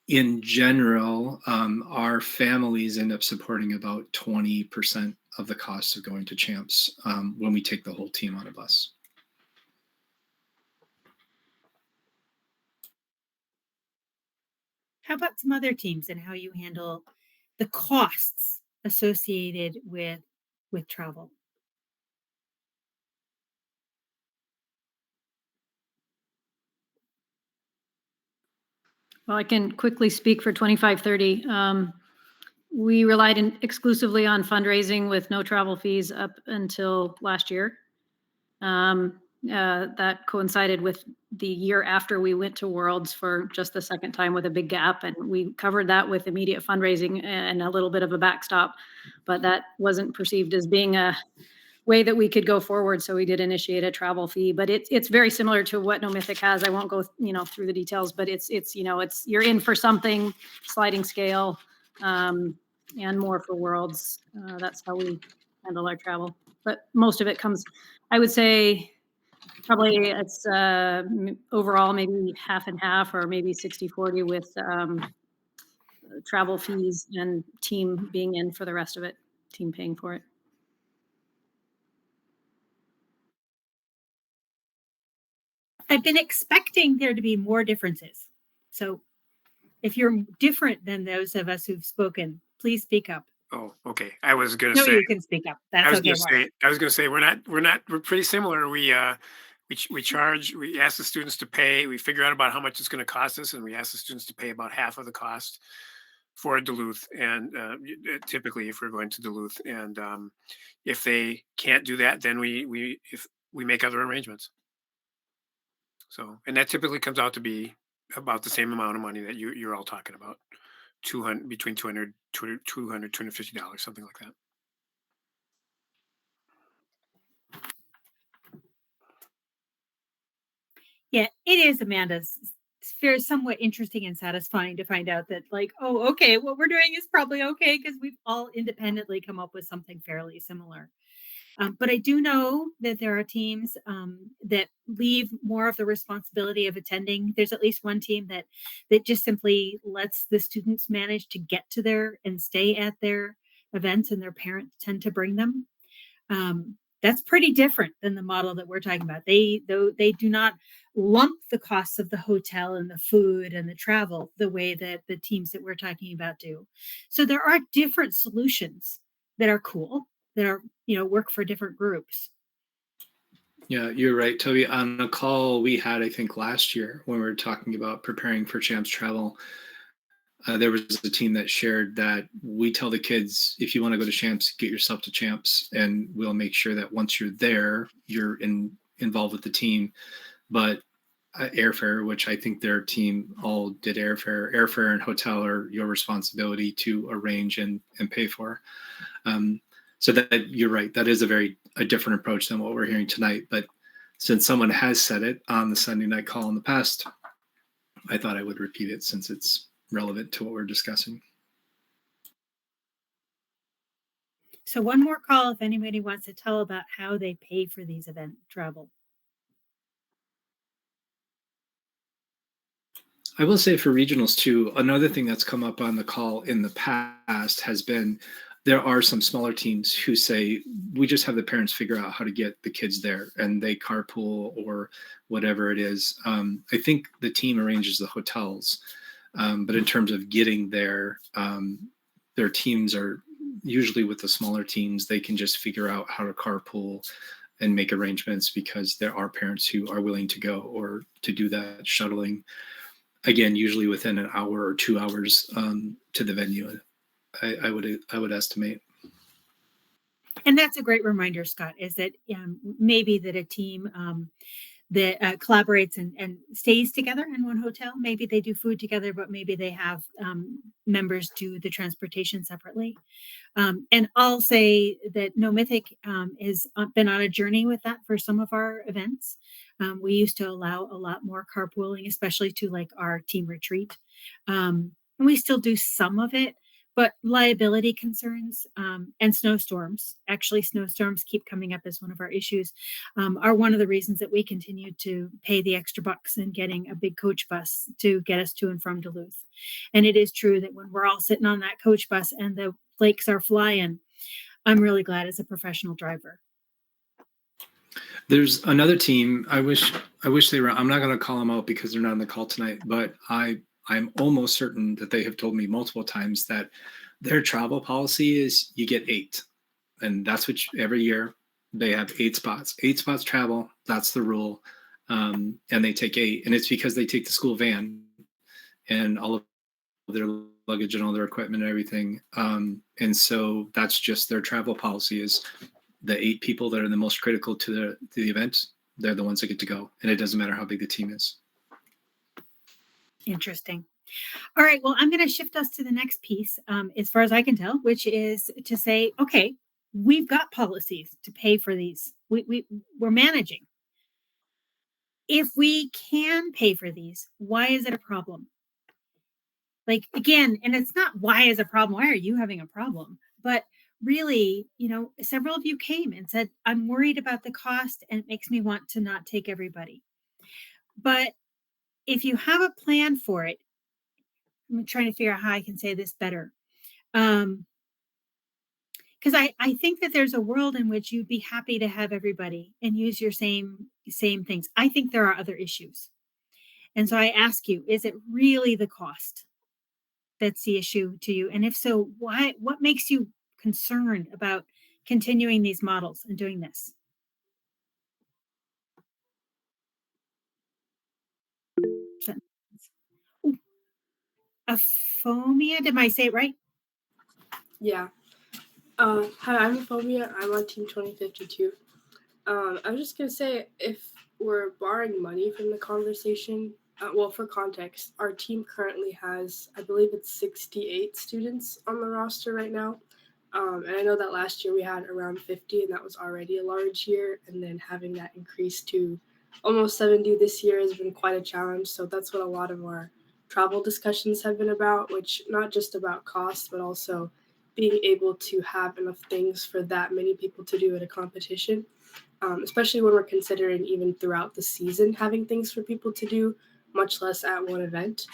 in general, our families end up supporting about 20% of the cost of going to Champs when we take the whole team on a bus. How about some other teams and how you handle the costs associated with travel? Well, I can quickly speak for 2530. We relied exclusively on fundraising with no travel fees up until last year. That coincided with the year after we went to Worlds for just the second time with a big gap, and we covered that with immediate fundraising and a little bit of a backstop, but that wasn't perceived as being a way that we could go forward. So we did initiate a travel fee, but it's very similar to what No Mythic has. I won't go, through the details, but it's you're in for something, sliding scale, and more for Worlds. That's how we handle our travel. But most of it comes, I would say, probably it's overall maybe half and half, or maybe 60-40 with travel fees and team being in for the rest of it, team paying for it. I've been expecting there to be more differences. So if you're different than those of us who've spoken, please speak up. Oh, okay. I was gonna No, say. you can speak up. I That's was okay. gonna Mark. say. I was gonna say we're pretty similar. We charge. We ask the students to pay. We figure out about how much it's going to cost us, and we ask the students to pay about half of the cost for Duluth. And typically, if we're going to Duluth, and if they can't do that, then we make other arrangements. So, and that typically comes out to be about the same amount of money that you're all talking about. 200, between 200, 200, $250, something like that. Yeah, it is, Amanda. It's very somewhat interesting and satisfying to find out that, like, oh, okay, what we're doing is probably okay because we've all independently come up with something fairly similar. But I do know that there are teams that leave more of the responsibility of attending. There's at least one team that just simply lets the students manage to get to their and stay at their events, and their parents tend to bring them. That's pretty different than the model that we're talking about. They do not lump the costs of the hotel and the food and the travel the way that the teams that we're talking about do. So there are different solutions that are cool, that are, work for different groups. Yeah, you're right, Toby. On a call we had, I think, last year when we were talking about preparing for Champs Travel, there was a team that shared that we tell the kids, if you want to go to Champs, get yourself to Champs, and we'll make sure that once you're there, you're involved with the team. But airfare, which I think their team all did airfare and hotel are your responsibility to arrange and pay for. So that you're right, that is a different approach than what we're hearing tonight. But since someone has said it on the Sunday night call in the past, I thought I would repeat it since it's relevant to what we're discussing. So one more call if anybody wants to tell about how they pay for these event travel. I will say for regionals too, another thing that's come up on the call in the past has been there are some smaller teams who say we just have the parents figure out how to get the kids there, and they carpool or whatever it is. I think the team arranges the hotels, but in terms of getting there, their teams are usually with the smaller teams. They can just figure out how to carpool and make arrangements because there are parents who are willing to go or to do that shuttling. Again, usually within an hour or 2 hours to the venue. I would estimate. And that's a great reminder, Scott, is that maybe that a team that collaborates and stays together in one hotel, maybe they do food together, but maybe they have members do the transportation separately. And I'll say that No Mythic has been on a journey with that for some of our events. We used to allow a lot more carpooling, especially to like our team retreat. And we still do some of it, But liability concerns and snowstorms, actually, snowstorms keep coming up as one of our issues, are one of the reasons that we continue to pay the extra bucks and getting a big coach bus to get us to and from Duluth. And it is true that when we're all sitting on that coach bus and the flakes are flying, I'm really glad as a professional driver. There's another team. I wish they were. I'm not going to call them out because they're not on the call tonight, but I'm almost certain that they have told me multiple times that their travel policy is you get 8, and that's what every year they have 8 spots. 8 spots travel. That's the rule, and they take 8, and it's because they take the school van and all of their luggage and all their equipment and everything. And so that's just their travel policy is the 8 people that are the most critical to the event. They're the ones that get to go, and it doesn't matter how big the team is. Interesting. All right. Well, I'm going to shift us to the next piece, as far as I can tell, which is to say, okay, we've got policies to pay for these. We're managing. If we can pay for these, why is it a problem? Like, again, and it's not why is a problem. Why are you having a problem? But really, several of you came and said, I'm worried about the cost and it makes me want to not take everybody. But if you have a plan for it, I'm trying to figure out how I can say this better. Because I think that there's a world in which you'd be happy to have everybody and use your same things. I think there are other issues. And so I ask you, is it really the cost that's the issue to you? And if so, what makes you concerned about continuing these models and doing this? Ooh, Aphomia, did I say it right? Yeah. Hi, I'm Aphomia. I'm on Team 2052. I was just going to say, if we're borrowing money from the conversation, well, for context, our team currently has, I believe it's 68 students on the roster right now. And I know that last year we had around 50, and that was already a large year. And then having that increase to almost 70 this year has been quite a challenge. So that's what a lot of our travel discussions have been about, which not just about cost, but also being able to have enough things for that many people to do at a competition, especially when we're considering even throughout the season having things for people to do, much less at one event.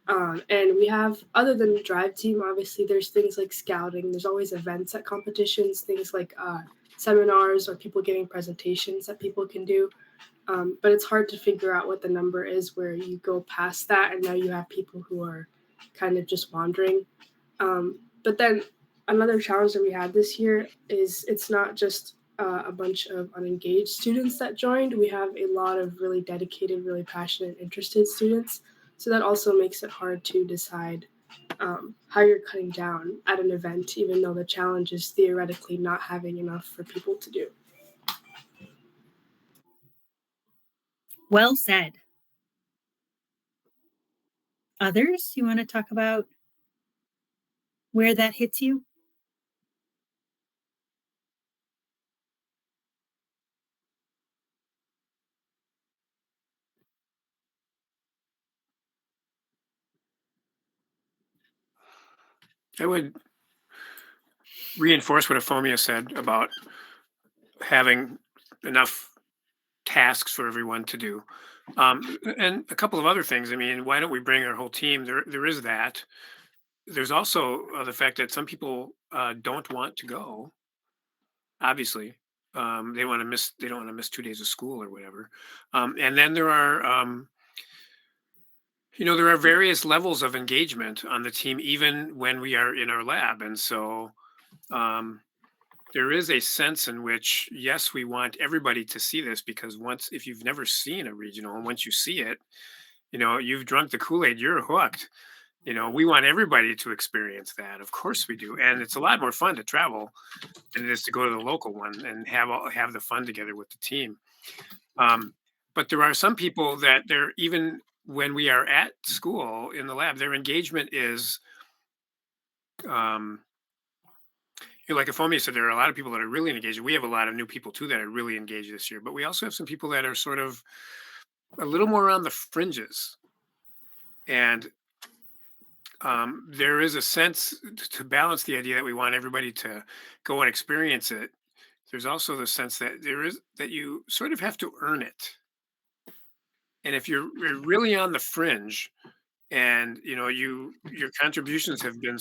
And we have, other than the drive team, obviously there's things like scouting. There's always events at competitions, things like seminars or people giving presentations that people can do. But it's hard to figure out what the number is where you go past that and now you have people who are kind of just wandering. But then another challenge that we had this year is it's not just a bunch of unengaged students that joined. We have a lot of really dedicated, really passionate, interested students. So that also makes it hard to decide how you're cutting down at an event, even though the challenge is theoretically not having enough for people to do. Well said. Others, you want to talk about where that hits you? I would reinforce what Aphomia said about having enough tasks for everyone to do. And a couple of other things. I mean, why don't we bring our whole team? There is that. There's also the fact that some people don't want to go. Obviously, they want to miss. They don't want to miss 2 days of school or whatever. And then there are, there are various levels of engagement on the team, even when we are in our lab. And so there is a sense in which, yes, we want everybody to see this because if you've never seen a regional, and once you see it, you've drunk the Kool-Aid, you're hooked. We want everybody to experience that. Of course we do. And it's a lot more fun to travel than it is to go to the local one and have the fun together with the team. But there are some people that even when we are at school in the lab, their engagement is, like Aphomia said, there are a lot of people that are really engaged. We have a lot of new people too that are really engaged this year, but we also have some people that are sort of a little more on the fringes. And there is a sense to balance the idea that we want everybody to go and experience it. There's also the sense that you sort of have to earn it. And if you're really on the fringe, and your contributions have been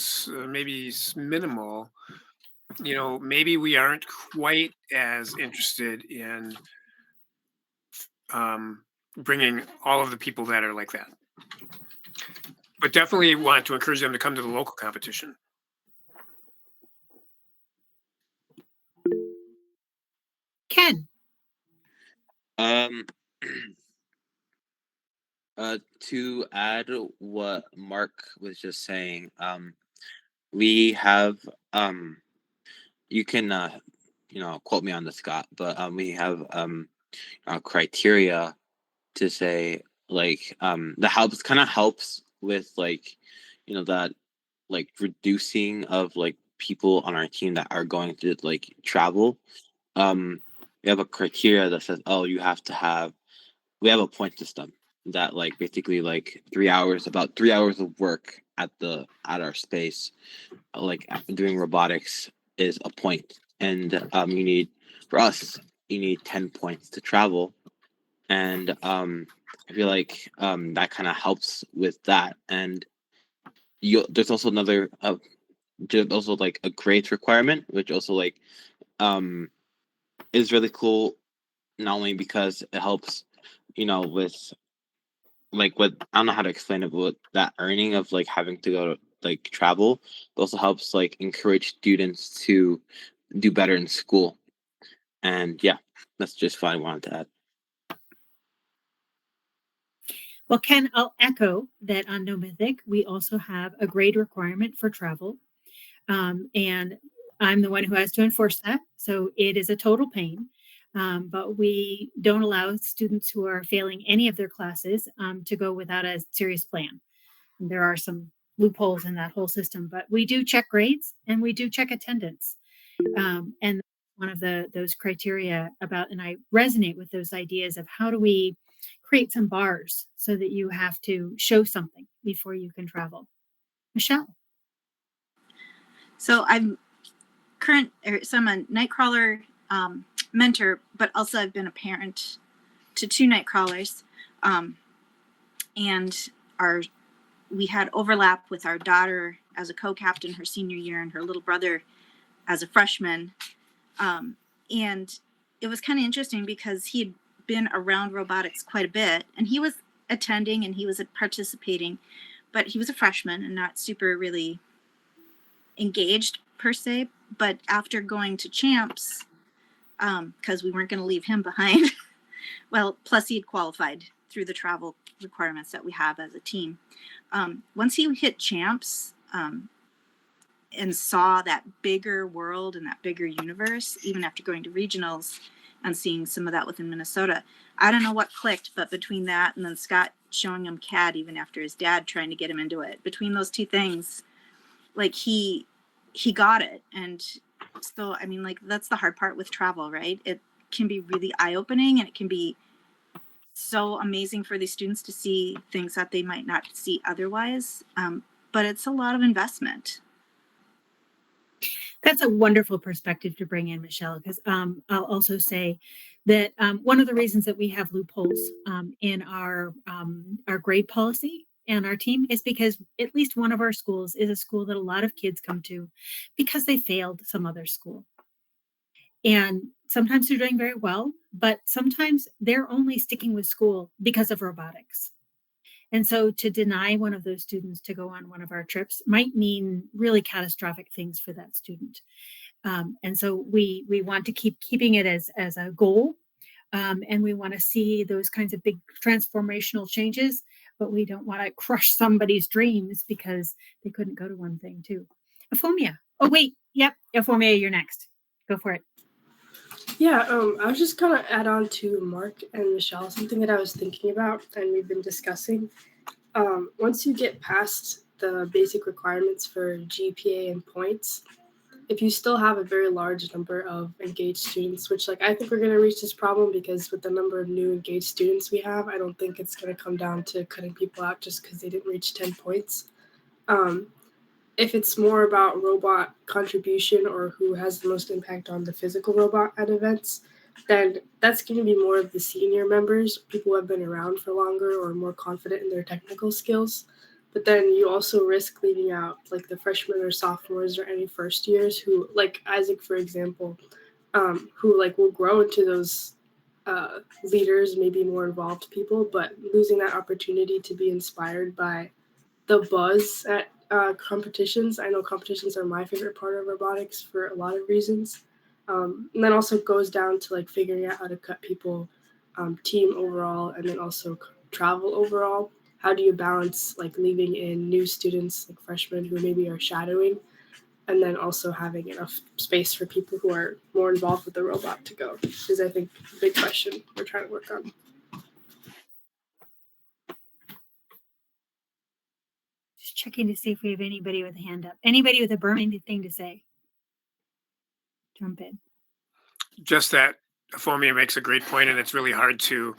maybe minimal, maybe we aren't quite as interested in bringing all of the people that are like that. But definitely want to encourage them to come to the local competition. Ken. Um, to add what Mark was just saying, we have you can quote me on this, Scott, but we have criteria to say like that helps with like that like reducing of like people on our team that are going to like travel. We have a criteria that says, oh, we have a point system that like basically like about 3 hours of work at our space, like doing robotics is a point. And you need 10 points to travel. And I feel like that kind of helps with that. And there's also there's also like a grades requirement, which also like is really cool, not only because it helps with like what I don't know how to explain it, but that earning of like having to go to like travel, but also helps like encourage students to do better in school. And yeah, that's just what I wanted to add. Well, Ken, I'll echo that on No Mythic, we also have a grade requirement for travel. And I'm the one who has to enforce that. So it is a total pain. But we don't allow students who are failing any of their classes to go without a serious plan. And there are some loopholes in that whole system, but we do check grades and we do check attendance. And one of those criteria and I resonate with those ideas of how do we create some bars so that you have to show something before you can travel. Michelle. So I'm a Nightcrawler mentor, but also I've been a parent to 2 Nightcrawlers, and we had overlap with our daughter as a co-captain her senior year and her little brother as a freshman, and it was kind of interesting because he had been around robotics quite a bit, and he was attending and he was participating, but he was a freshman and not super really engaged per se. But after going to champs, because we weren't going to leave him behind, well, plus he had qualified through the travel requirements that we have as a team. Once he hit champs and saw that bigger world and that bigger universe, even after going to regionals and seeing some of that within Minnesota, I don't know what clicked, but between that and then Scott showing him CAD even after his dad trying to get him into it, between those two things, like he got it. And so, I mean, like, that's the hard part with travel, right? It can be really eye-opening and it can be so amazing for these students to see things that they might not see otherwise. But it's a lot of investment. That's a wonderful perspective to bring in, Michelle, because I'll also say that one of the reasons that we have loopholes in our grade policy and our team is because at least one of our schools is a school that a lot of kids come to because they failed some other school. And sometimes they're doing very well, but sometimes they're only sticking with school because of robotics. And so to deny one of those students to go on one of our trips might mean really catastrophic things for that student. And so we want to keeping it as a goal. And we want to see those kinds of big transformational changes, but we don't want to crush somebody's dreams because they couldn't go to one thing too. Ephomia. Oh, wait. Yep. Ephomia, you're next. Go for it. Yeah, I was just going to add on to Mark and Michelle, something that I was thinking about and we've been discussing. Once you get past the basic requirements for GPA and points, if you still have a very large number of engaged students, which I think we're going to reach this problem because with the number of new engaged students we have, I don't think it's going to come down to cutting people out just because they didn't reach 10 points. If it's more about robot contribution or who has the most impact on the physical robot at events, then that's going to be more of the senior members, people who have been around for longer or more confident in their technical skills. But then you also risk leaving out like the freshmen or sophomores or any first years who, like Isaac, for example, who like will grow into those leaders, maybe more involved people, but losing that opportunity to be inspired by the buzz at competitions. I know competitions are my favorite part of robotics for a lot of reasons. And then also goes down to like figuring out how to cut people team overall and then also travel overall. How do you balance like leaving in new students, like freshmen who maybe are shadowing, and then also having enough space for people who are more involved with the robot to go? Is I think a big question we're trying to work on. Just checking to see if we have anybody with a hand up. Anybody with a burning thing to say? Jump in. Just that Afomia makes a great point, and it's really hard to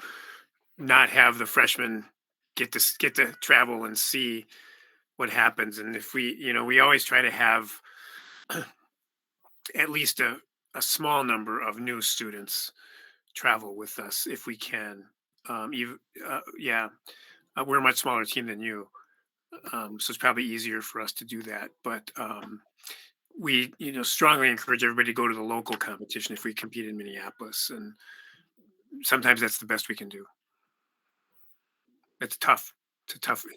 not have the freshmen get to travel and see what happens. And if we always try to have at least a small number of new students travel with us if we can. We're a much smaller team than you, so it's probably easier for us to do that. But we strongly encourage everybody to go to the local competition if we compete in Minneapolis, and sometimes that's the best we can do. It's tough.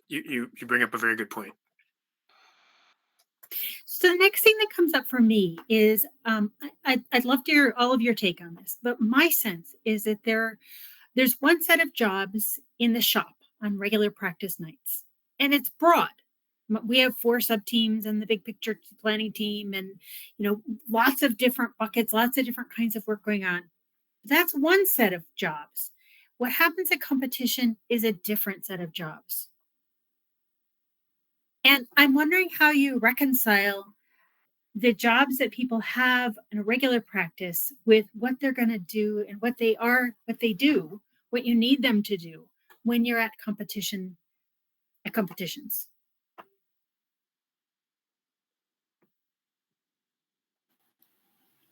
You bring up a very good point. So the next thing that comes up for me is I'd love to hear all of your take on this, but my sense is that there's one set of jobs in the shop on regular practice nights, and it's broad. We have 4 sub teams and the big picture planning team, and lots of different buckets, lots of different kinds of work going on. That's one set of jobs. What happens at competition is a different set of jobs. And I'm wondering how you reconcile the jobs that people have in a regular practice with what they're going to do and what they do, what you need them to do when you're at competitions.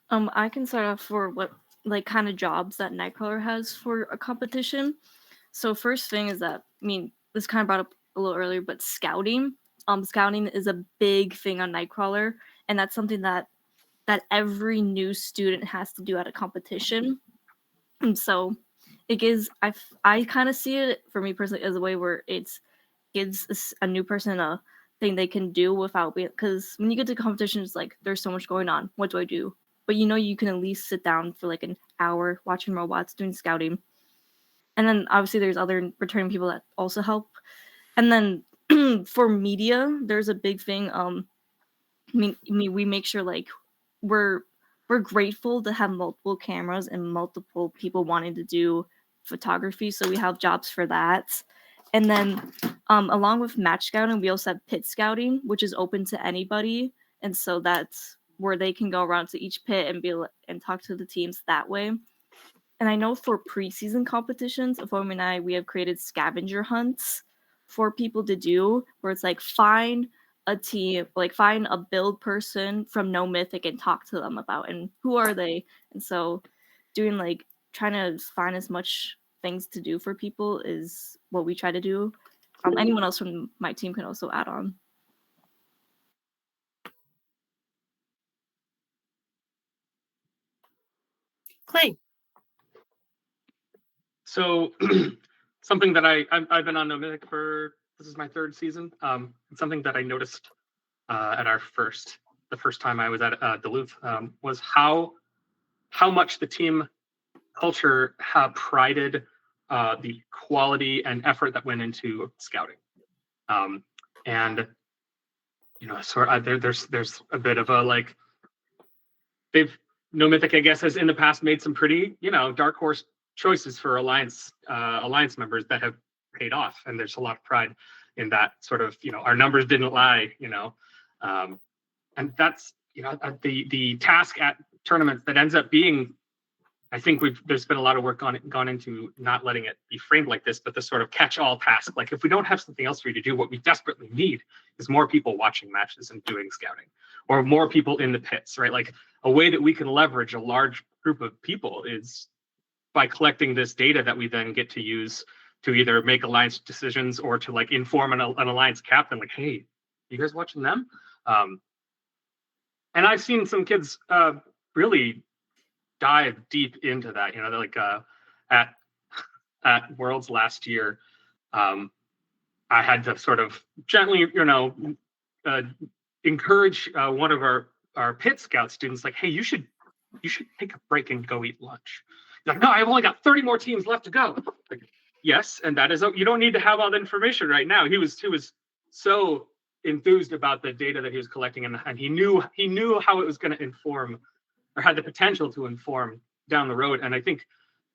I can start off for what like kind of jobs that Nightcrawler has for a competition. So first thing is that, this kind of brought up a little earlier, but scouting. Scouting is a big thing on Nightcrawler, and that's something that every new student has to do at a competition. And so it gives, I kind of see it for me personally as a way where it gives a new person a thing they can do without being, because when you get to competitions, like there's so much going on. What do I do? But you can at least sit down for like an hour watching robots doing scouting. And then obviously there's other returning people that also help. And then for media, there's a big thing. We make sure like we're grateful to have multiple cameras and multiple people wanting to do photography. So we have jobs for that. And then along with match scouting, we also have pit scouting, which is open to anybody. And so that's where they can go around to each pit and talk to the teams that way. And I know for preseason competitions, Afomia and I, we have created scavenger hunts for people to do, where it's like find a team, like find a build person from No Mythic and talk to them about and who are they. And so doing like trying to find as much things to do for people is what we try to do. Anyone else from my team can also add on. Clay. So something that I've been on No Mythic for, this is my 3rd season. Something that I noticed at the first time I was at Duluth was how much the team culture prided the quality and effort that went into scouting. And there's a bit of a like, No Mythic, I guess, has in the past made some pretty dark horse choices for alliance members that have paid off, and there's a lot of pride in that sort of our numbers didn't lie, and that's the task at tournaments that ends up being I think there's been a lot of work gone into not letting it be framed like this, but the sort of catch-all task. Like, if we don't have something else for you to do, what we desperately need is more people watching matches and doing scouting, or more people in the pits, right? Like, a way that we can leverage a large group of people is by collecting this data that we then get to use to either make alliance decisions or to like inform an alliance captain, like, hey, you guys watching them? And I've seen some kids really dive deep into that. Like at Worlds last year, I had to sort of gently, encourage one of our pit scout students, like, hey, you should take a break and go eat lunch. Like, no, I've only got 30 more teams left to go. Like, yes, and that is, you don't need to have all the information right now. He was so enthused about the data that he was collecting, and he knew how it was going to inform, or had the potential to inform down the road. And I think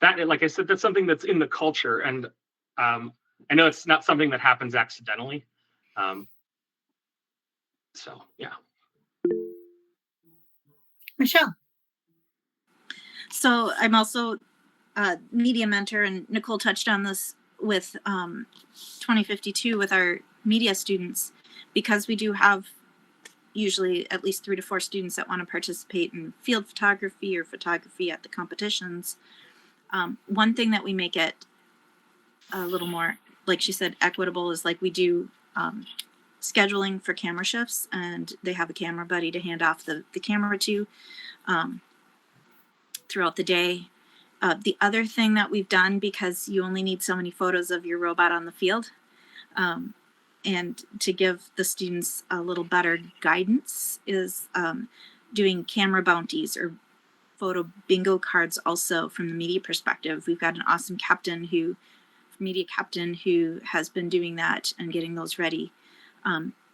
that, like I said, that's something that's in the culture. And I know it's not something that happens accidentally. So yeah. Michelle. So I'm also a media mentor, and Nicole touched on this with 2052 with our media students, because we do have usually at least 3 to 4 students that want to participate in field photography or photography at the competitions. One thing that we make it a little more, like she said, equitable is like we do scheduling for camera shifts, and they have a camera buddy to hand off the camera to throughout the day. The other thing that we've done, because you only need so many photos of your robot on the field, and to give the students a little better guidance, is doing camera bounties or photo bingo cards also from the media perspective. We've got an awesome media captain who has been doing that and getting those ready.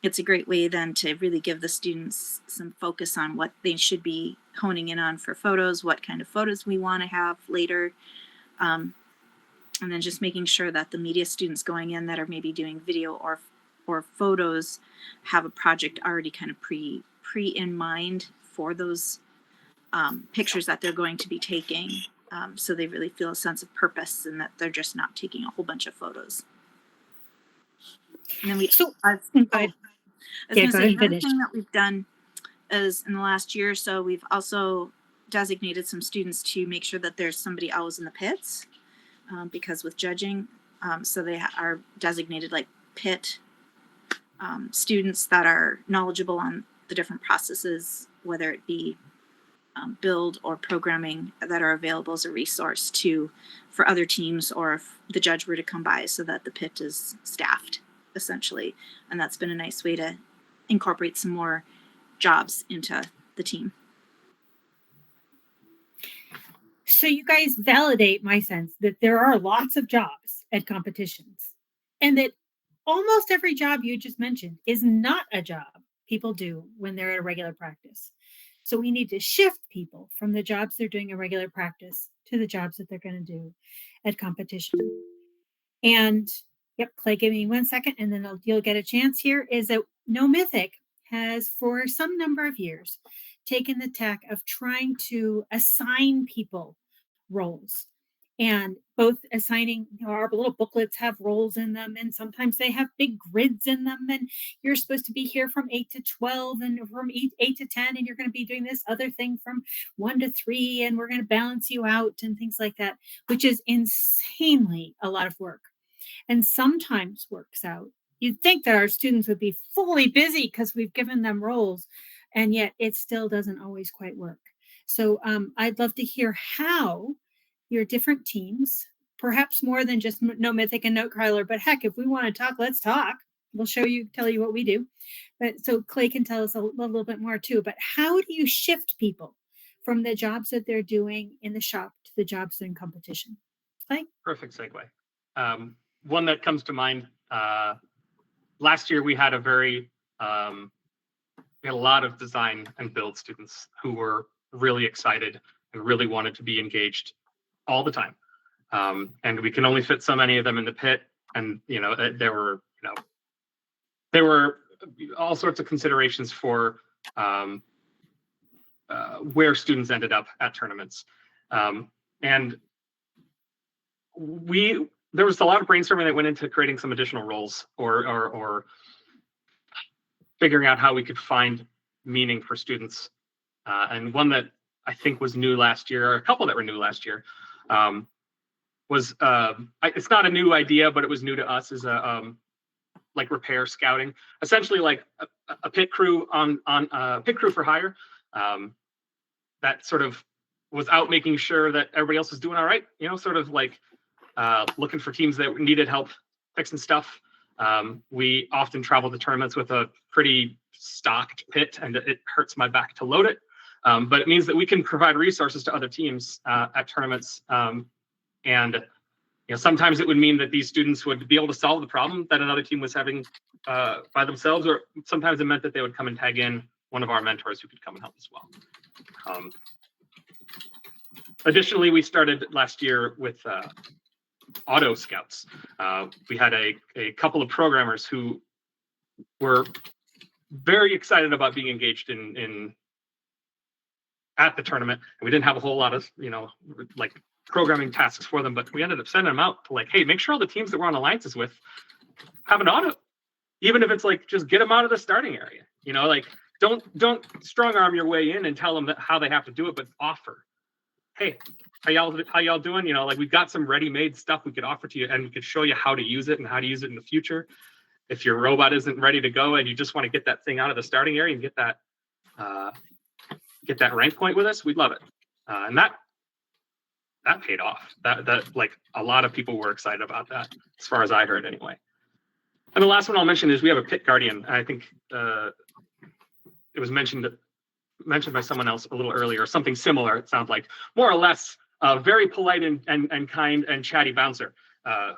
It's a great way then to really give the students some focus on what they should be honing in on for photos, what kind of photos we want to have later. And then just making sure that the media students going in that are maybe doing video or photos have a project already kind of pre in mind for those pictures that they're going to be taking. So they really feel a sense of purpose and that they're just not taking a whole bunch of photos. And then another thing that we've done is in the last year or so, we've also designated some students to make sure that there's somebody always in the pits, because with judging, so they are designated like pit students that are knowledgeable on the different processes, whether it be build or programming, that are available as a resource for other teams, or if the judge were to come by, so that the pit is staffed essentially. And that's been a nice way to incorporate some more jobs into the team. So you guys validate my sense that there are lots of jobs at competitions, and that almost every job you just mentioned is not a job people do when they're at a regular practice. So we need to shift people from the jobs they're doing in regular practice to the jobs that they're going to do at competition. And yep, Clay, give me 1 second and then you'll get a chance here. Is that No Mythic has for some number of years taken the tack of trying to assign people roles, and both assigning, our little booklets have roles in them, and sometimes they have big grids in them, and you're supposed to be here from 8 to 12 and from 8 to 10, and you're going to be doing this other thing from 1 to 3, and we're going to balance you out and things like that, which is insanely a lot of work, and sometimes works out. You'd think that our students would be fully busy because we've given them roles, and yet it still doesn't always quite work. So I'd love to hear how your different teams, perhaps more than just No Mythic and Notecrawler, but heck, if we want to talk, let's talk. We'll tell you what we do. But so Clay can tell us a little bit more too. But how do you shift people from the jobs that they're doing in the shop to the jobs in competition? Clay? Perfect segue. One that comes to mind, last year we had we had a lot of design and build students who were really excited and really wanted to be engaged all the time. And we can only fit so many of them in the pit. And, there were all sorts of considerations for where students ended up at tournaments. And And there was a lot of brainstorming that went into creating some additional roles or figuring out how we could find meaning for students. And one that I think was new last year, or a couple that were new last year, was it's not a new idea, but it was new to us, is like repair scouting, essentially like a pit crew on pit crew for hire, that sort of was out making sure that everybody else was doing all right, sort of like looking for teams that needed help fixing stuff. We often travel to tournaments with a pretty stocked pit, and it hurts my back to load it. But it means that we can provide resources to other teams at tournaments. And sometimes it would mean that these students would be able to solve the problem that another team was having by themselves, or sometimes it meant that they would come and tag in one of our mentors who could come and help as well. Additionally, we started last year with auto scouts. We had a couple of programmers who were very excited about being engaged at the tournament. And we didn't have a whole lot of, like programming tasks for them, but we ended up sending them out to like, hey, make sure all the teams that we're on alliances with have an auto. Even if it's like, just get them out of the starting area, like don't strong arm your way in and tell them how they have to do it, but offer, hey, how y'all doing? Like we've got some ready-made stuff we could offer to you, and we could show you how to use it and how to use it in the future. If your robot isn't ready to go and you just want to get that thing out of the starting area and get that rank point with us, we'd love it. And that paid off. That like a lot of people were excited about that, as far as I heard anyway. And the last one I'll mention is we have a pit guardian. I think it was mentioned by someone else a little earlier, something similar. It sounds like more or less a very polite and kind and chatty bouncer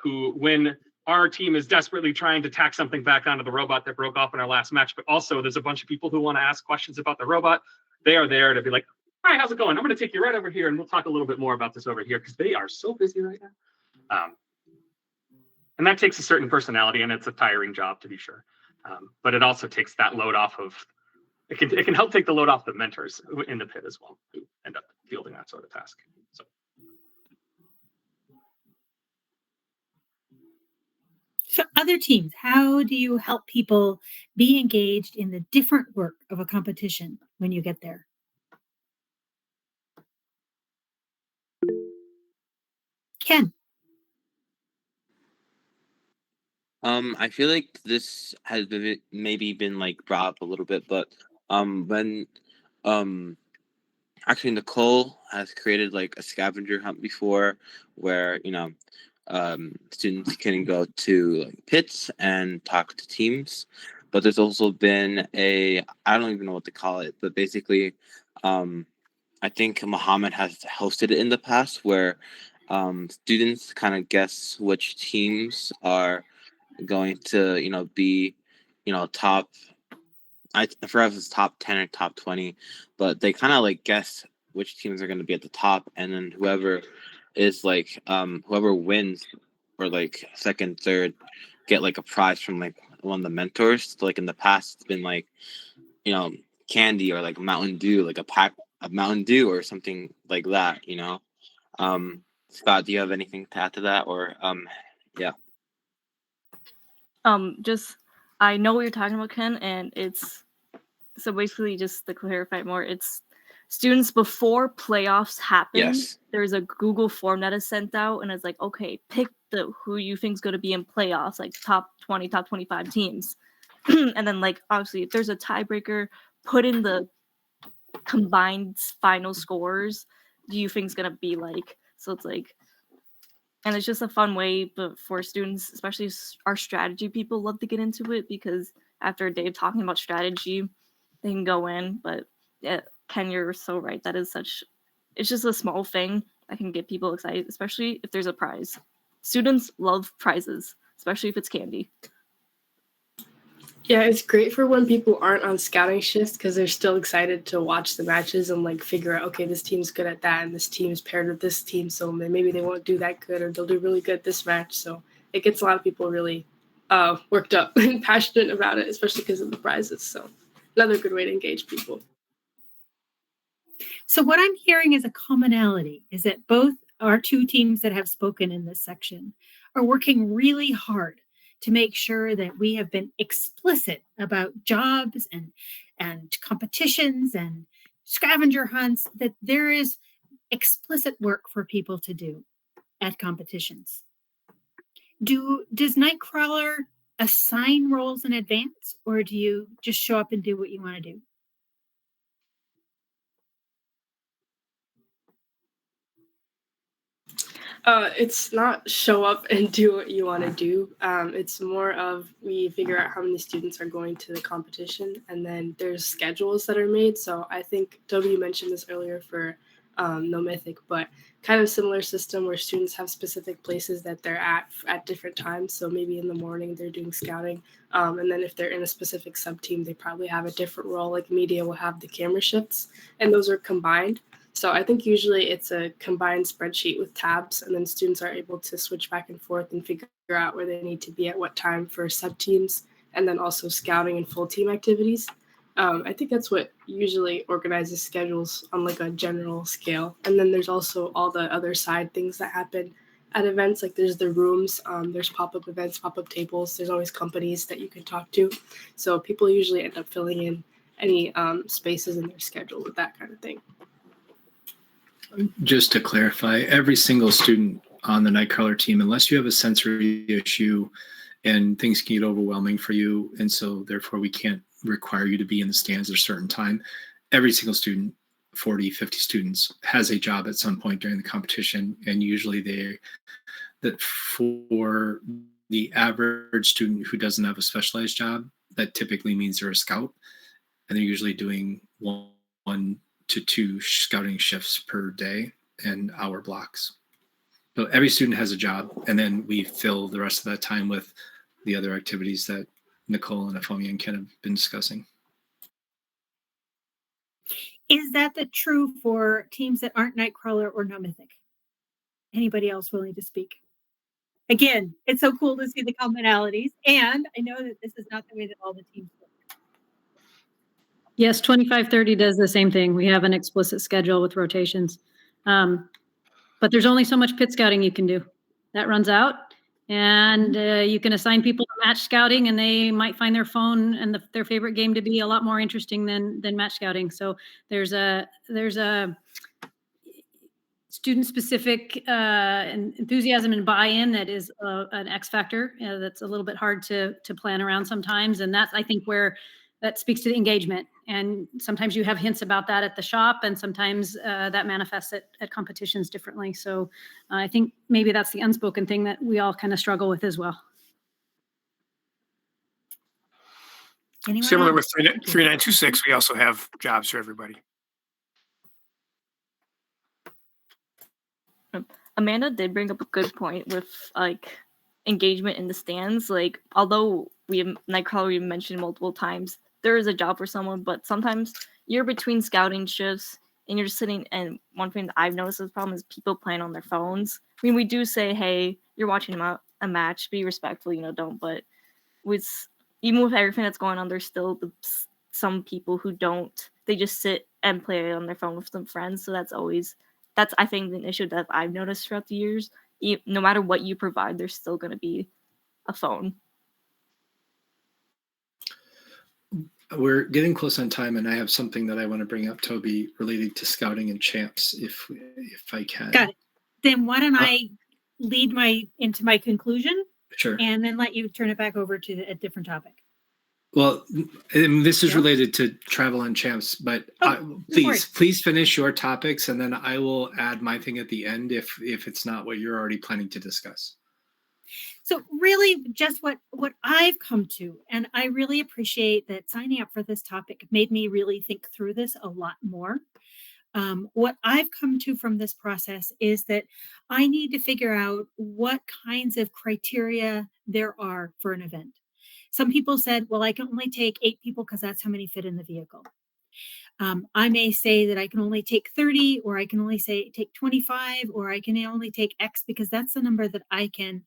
who, when our team is desperately trying to tack something back onto the robot that broke off in our last match, but also there's a bunch of people who want to ask questions about the robot, they are there to be like, hi, how's it going? I'm going to take you right over here and we'll talk a little bit more about this over here, because they are so busy right now. And that takes a certain personality, and it's a tiring job, to be sure. But it also takes that load off of, it can help take the load off the mentors in the pit as well, who end up fielding that sort of task. So other teams, how do you help people be engaged in the different work of a competition when you get there? Ken. I feel like this has maybe been like brought up a little bit, but when actually Nicole has created like a scavenger hunt before, where students can go to like pits and talk to teams. But there's also been I don't even know what to call it, but basically I think Muhammad has hosted it in the past, where students kind of guess which teams are going to be top, I forgot if it's top 10 or top 20, but they kind of like guess which teams are going to be at the top, and then whoever is like whoever wins, or like second, third, get like a prize from like one of the mentors. So, like in the past, it's been like candy or like Mountain Dew, like a pack of Mountain Dew or something like that. Scott, do you have anything to add to that, or yeah? Just I know what you're talking about, Ken, and it's so basically, just to clarify more, it's students before playoffs happen. Yes. There's a Google form that is sent out, and it's like, okay, pick who you think's going to be in playoffs, like top 20, top 25 teams. And then like obviously if there's a tiebreaker, put in the combined final scores do you think's going to be like. So it's like, and it's just a fun way, but for students, especially our strategy people, love to get into it, because after a day of talking about strategy, they can go in. But yeah, Ken, you're so right. That is it's just a small thing that can get people excited, especially if there's a prize. Students love prizes, especially if it's candy. Yeah, it's great for when people aren't on scouting shifts, because they're still excited to watch the matches and like figure out, okay, this team's good at that and this team's paired with this team, so maybe they won't do that good, or they'll do really good this match. So it gets a lot of people really worked up and passionate about it, especially because of the prizes. So another good way to engage people. So what I'm hearing is a commonality is that both our two teams that have spoken in this section are working really hard to make sure that we have been explicit about jobs and competitions and scavenger hunts, that there is explicit work for people to do at competitions. Does Nightcrawler assign roles in advance, or do you just show up and do what you want to do? It's not show up and do what you want to do. It's more of we figure out how many students are going to the competition, and then there's schedules that are made. So I think Toby, you mentioned this earlier for No Mythic, but kind of similar system where students have specific places that they're at different times. So maybe in the morning they're doing scouting, and then if they're in a specific sub team, they probably have a different role. Like media will have the camera shifts, and those are combined. So I think usually it's a combined spreadsheet with tabs, and then students are able to switch back and forth and figure out where they need to be at what time for sub teams, and then also scouting and full team activities. I think that's what usually organizes schedules on like a general scale. And then there's also all the other side things that happen at events. Like there's the rooms, there's pop-up events, pop-up tables. There's always companies that you can talk to. So people usually end up filling in any spaces in their schedule with that kind of thing. Just to clarify, every single student on the Nightcrawler team, unless you have a sensory issue and things can get overwhelming for you, and so therefore we can't require you to be in the stands at a certain time, every single student, 40, 50 students, has a job at some point during the competition. And usually that for the average student who doesn't have a specialized job, that typically means they're a scout, and they're usually doing one to two scouting shifts per day and hour blocks. So every student has a job, and then we fill the rest of that time with the other activities that Nicole and Afomi and Ken have been discussing. Is that true for teams that aren't Nightcrawler or No Mythic? Anybody else willing to speak? Again, it's so cool to see the commonalities, and I know that this is not the way that all the teams work. Yes, 2530 does the same thing. We have an explicit schedule with rotations. But there's only so much pit scouting you can do. That runs out, and you can assign people to match scouting, and they might find their phone and their favorite game to be a lot more interesting than match scouting. So there's a student-specific enthusiasm and buy-in that is an X factor that's a little bit hard to plan around sometimes, and that's, I think, where that speaks to the engagement. And sometimes you have hints about that at the shop, and sometimes that manifests at competitions differently. So I think maybe that's the unspoken thing that we all kind of struggle with as well. Anyone Similar else? with 3926, we also have jobs for everybody. Amanda did bring up a good point with like engagement in the stands. Like, although Nightcrawler we mentioned multiple times, there is a job for someone, but sometimes you're between scouting shifts and you're just sitting. And one thing that I've noticed as a problem is people playing on their phones. I mean, we do say, hey, you're watching a match, be respectful, don't. But even with everything that's going on, there's still some people who don't. They just sit and play on their phone with some friends. So that's I think an issue that I've noticed throughout the years. No matter what you provide, there's still going to be a phone. We're getting close on time, and I have something that I want to bring up, Toby, related to scouting and champs, if I can. Got it. Then why don't I lead into my conclusion? Sure. And then let you turn it back over to a different topic. Well, this is related to travel and champs, but please finish your topics, and then I will add my thing at the end if it's not what you're already planning to discuss. So really just what I've come to, and I really appreciate that signing up for this topic made me really think through this a lot more. What I've come to from this process is that I need to figure out what kinds of criteria there are for an event. Some people said, well, I can only take 8 people because that's how many fit in the vehicle. I may say that I can only take 30, or I can only take 25, or I can only take X because that's the number that I can,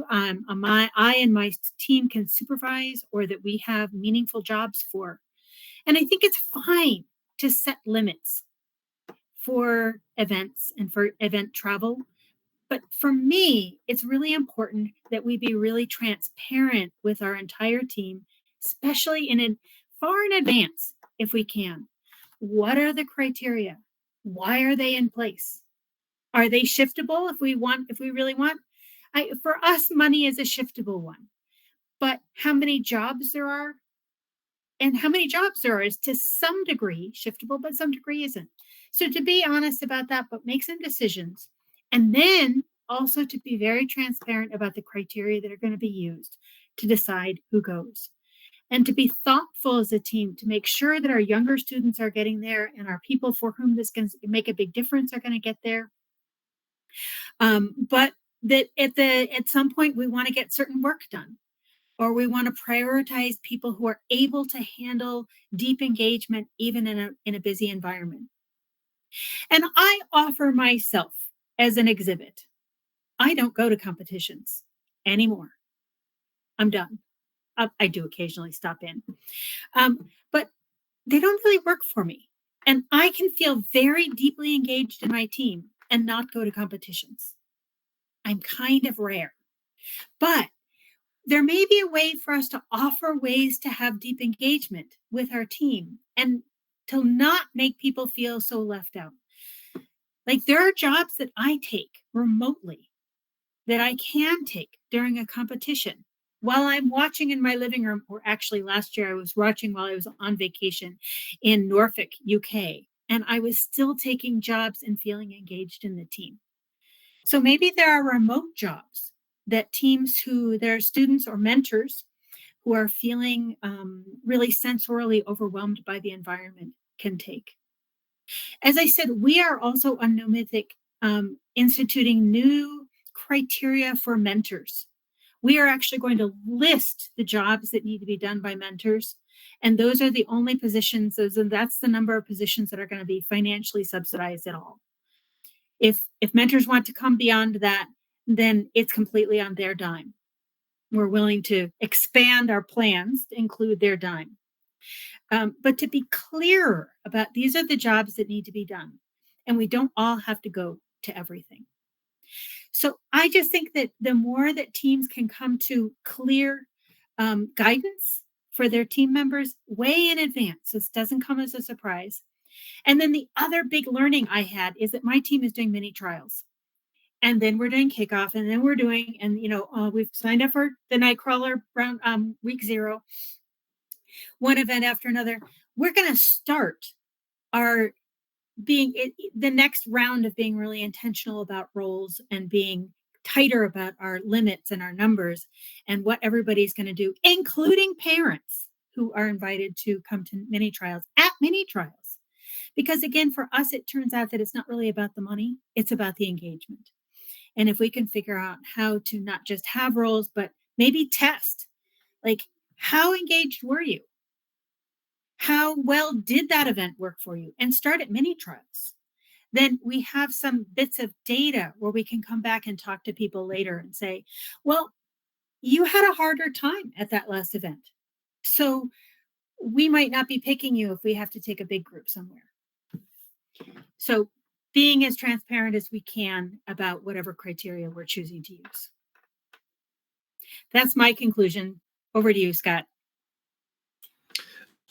I and my team can supervise, or that we have meaningful jobs for. And I think it's fine to set limits for events and for event travel. But for me, it's really important that we be really transparent with our entire team, especially far in advance, if we can. What are the criteria? Why are they in place? Are they shiftable if we really want? For us, money is a shiftable one. But how many jobs there are and how many jobs there are is to some degree shiftable, but some degree isn't. So to be honest about that, but make some decisions. And then also to be very transparent about the criteria that are going to be used to decide who goes. And to be thoughtful as a team to make sure that our younger students are getting there and our people for whom this can make a big difference are going to get there. But that at some point we want to get certain work done, or we want to prioritize people who are able to handle deep engagement even in a busy environment. And I offer myself as an exhibit. I don't go to competitions anymore. I'm done. I do occasionally stop in, but they don't really work for me. And I can feel very deeply engaged in my team and not go to competitions. I'm kind of rare, but there may be a way for us to offer ways to have deep engagement with our team and to not make people feel so left out. Like there are jobs that I take remotely that I can take during a competition while I'm watching in my living room, or actually last year I was watching while I was on vacation in Norfolk, UK, and I was still taking jobs and feeling engaged in the team. So maybe there are remote jobs that teams there are students or mentors who are feeling really sensorially overwhelmed by the environment can take. As I said, we are also on No Mythic instituting new criteria for mentors. We are actually going to list the jobs that need to be done by mentors. And those are the only positions, that's the number of positions that are going to be financially subsidized at all. If mentors want to come beyond that, then it's completely on their dime. We're willing to expand our plans to include their dime. But to be clearer about these are the jobs that need to be done. And we don't all have to go to everything. So I just think that the more that teams can come to clear guidance for their team members way in advance, so this doesn't come as a surprise. And then the other big learning I had is that my team is doing mini trials. And then we're doing kickoff, and then we're doing, and we've signed up for the Nightcrawler round, week 0, one event after another. We're going to start the next round of being really intentional about roles and being tighter about our limits and our numbers and what everybody's going to do, including parents who are invited to come to mini trials. Because again, for us, it turns out that it's not really about the money, it's about the engagement. And if we can figure out how to not just have roles, but maybe test, like, how engaged were you? How well did that event work for you? And start at mini trials. Then we have some bits of data where we can come back and talk to people later and say, well, you had a harder time at that last event. So we might not be picking you if we have to take a big group somewhere. So being as transparent as we can about whatever criteria we're choosing to use. That's my conclusion. Over to you, Scott.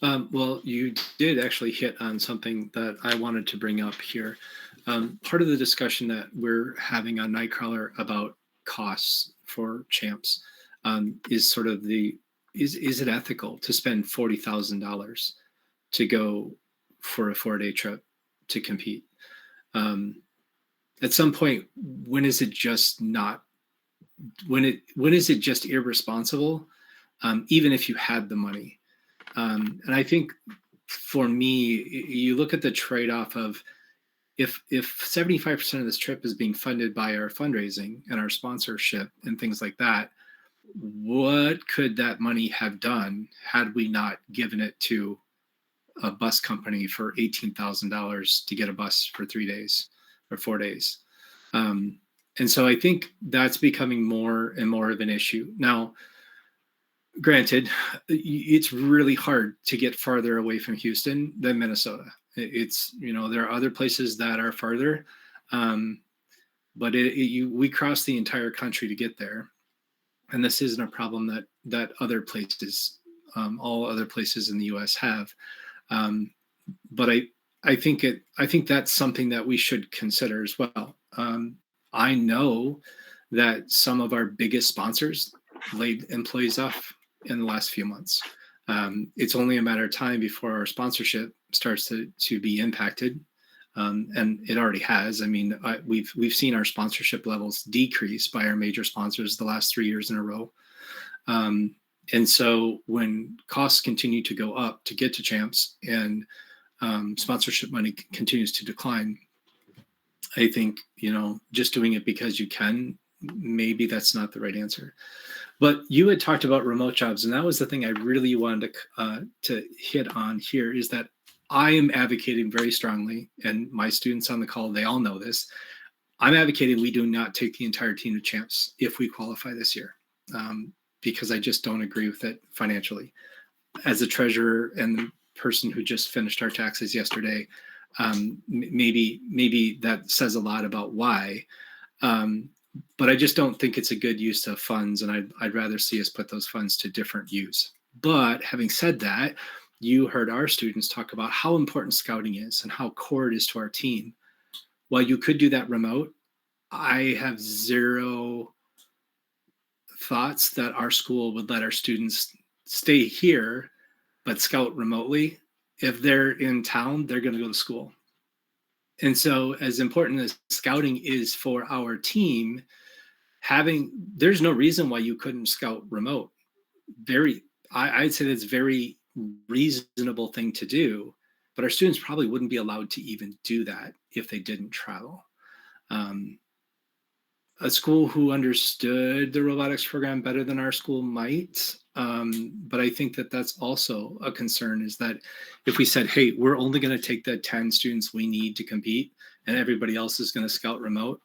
Well, you did actually hit on something that I wanted to bring up here. Part of the discussion that we're having on Nightcrawler about costs for champs is sort of is it ethical to spend $40,000 to go for a 4-day trip to compete? At some point, when is it just irresponsible, even if you had the money? And I think for me, you look at the trade-off of if 75% of this trip is being funded by our fundraising and our sponsorship and things like that, what could that money have done had we not given it to a bus company for $18,000 to get a bus for 3 days or 4 days? And so I think that's becoming more and more of an issue. Now, granted, it's really hard to get farther away from Houston than Minnesota. It's, there are other places that are farther, but we cross the entire country to get there. And this isn't a problem that other places, all other places in the U.S. have. But I think that's something that we should consider as well. I know that some of our biggest sponsors laid employees off in the last few months. It's only a matter of time before our sponsorship starts to be impacted, and it already has. I mean, we've seen our sponsorship levels decrease by our major sponsors the last 3 years in a row. And so when costs continue to go up to get to champs and sponsorship money continues to decline, I think, just doing it because you can, maybe that's not the right answer. But you had talked about remote jobs, and that was the thing I really wanted to hit on here, is that I am advocating very strongly, and my students on the call, they all know this. I'm advocating we do not take the entire team to champs if we qualify this year, because I just don't agree with it financially. As a treasurer and the person who just finished our taxes yesterday, maybe that says a lot about why. But I just don't think it's a good use of funds, and I'd rather see us put those funds to different use. But having said that, you heard our students talk about how important scouting is and how core it is to our team. While you could do that remote, I have zero thoughts that our school would let our students stay here but scout remotely. If they're in town, they're going to go to school. And so as important as scouting is for our team, there's no reason why you couldn't scout remote. I'd say that's very reasonable thing to do, but our students probably wouldn't be allowed to even do that if they didn't travel. A school who understood the robotics program better than our school might, but I think that's also a concern, is that if we said, hey, we're only going to take the 10 students we need to compete and everybody else is going to scout remote,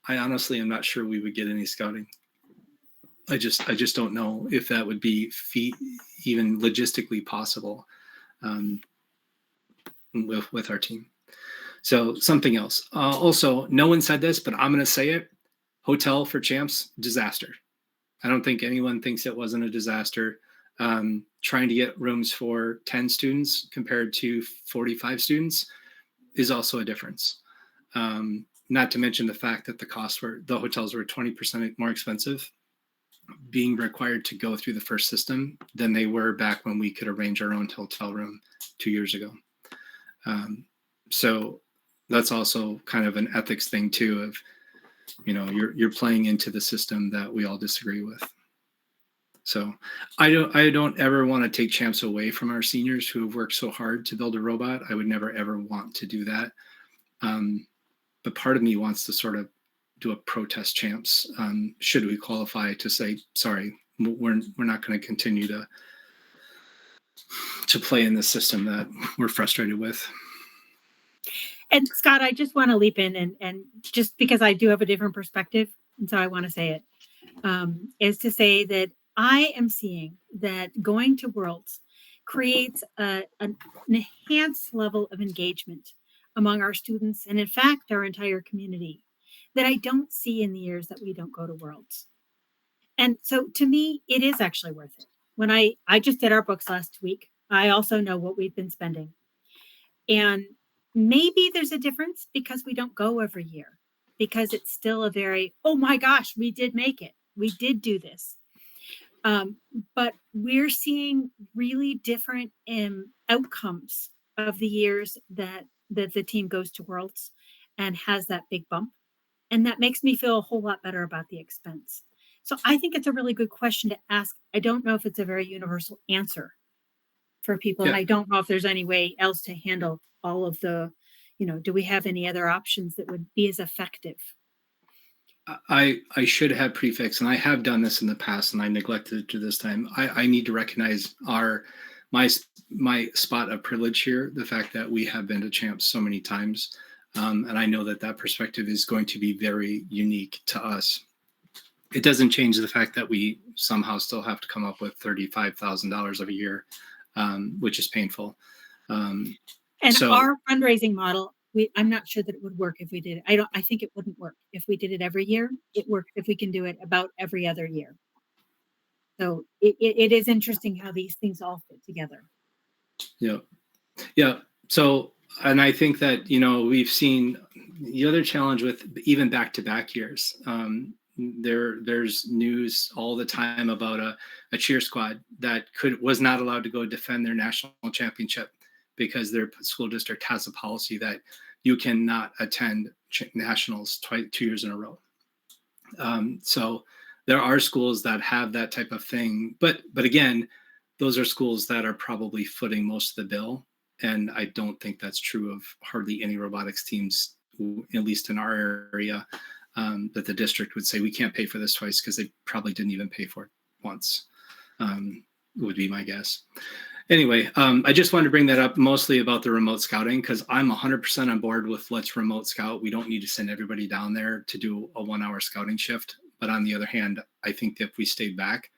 I honestly am not sure we would get any scouting. I just don't know if that would be even logistically possible with our team. So something else. Also, no one said this, but I'm going to say it. Hotel for champs, disaster. I don't think anyone thinks it wasn't a disaster. Trying to get rooms for 10 students compared to 45 students is also a difference. Not to mention the fact that the hotels were 20% more expensive, being required to go through the FIRST system than they were back when we could arrange our own hotel room 2 years ago. So that's also kind of an ethics thing too, of, you're playing into the system that we all disagree with. So I don't ever want to take champs away from our seniors who have worked so hard to build a robot. I would never, ever want to do that. But part of me wants to sort of do a protest champs. Should we qualify, to say, sorry, we're not going to continue to play in the system that we're frustrated with. And Scott, I just want to leap in and just because I do have a different perspective, and so I want to say it, is to say that I am seeing that going to Worlds creates an enhanced level of engagement among our students, and in fact, our entire community, that I don't see in the years that we don't go to Worlds. And so to me, it is actually worth it. When I just did our books last week, I also know what we've been spending. And maybe there's a difference because we don't go every year, because it's still a very, oh my gosh, we did make it. We did do this. But we're seeing really different outcomes of the years that the team goes to Worlds and has that big bump. And that makes me feel a whole lot better about the expense. So I think it's a really good question to ask. I don't know if it's a very universal answer for people. Yeah. And I don't know if there's any way else to handle all of the, do we have any other options that would be as effective? I should have prefix, and I have done this in the past, and I neglected it to this time. I need to recognize my spot of privilege here, the fact that we have been to champs so many times. And I know that perspective is going to be very unique to us. It doesn't change the fact that we somehow still have to come up with $35,000 a year, which is painful. And So- our fundraising model, I'm not sure that it would work if we did it. I think it wouldn't work if we did it every year. It works if we can do it about every other year. So it is interesting how these things all fit together. Yeah. So, and I think that, we've seen the other challenge with even back-to-back years. There's news all the time about a cheer squad that was not allowed to go defend their national championship because their school district has a policy that you cannot attend nationals 2 years in a row. So there are schools that have that type of thing, but again, those are schools that are probably footing most of the bill. And I don't think that's true of hardly any robotics teams, at least in our area, that the district would say, we can't pay for this twice because they probably didn't even pay for it once, would be my guess. Anyway, I just wanted to bring that up mostly about the remote scouting because I'm 100% on board with let's remote scout. We don't need to send everybody down there to do a 1-hour scouting shift. But on the other hand, I think that if we stayed back,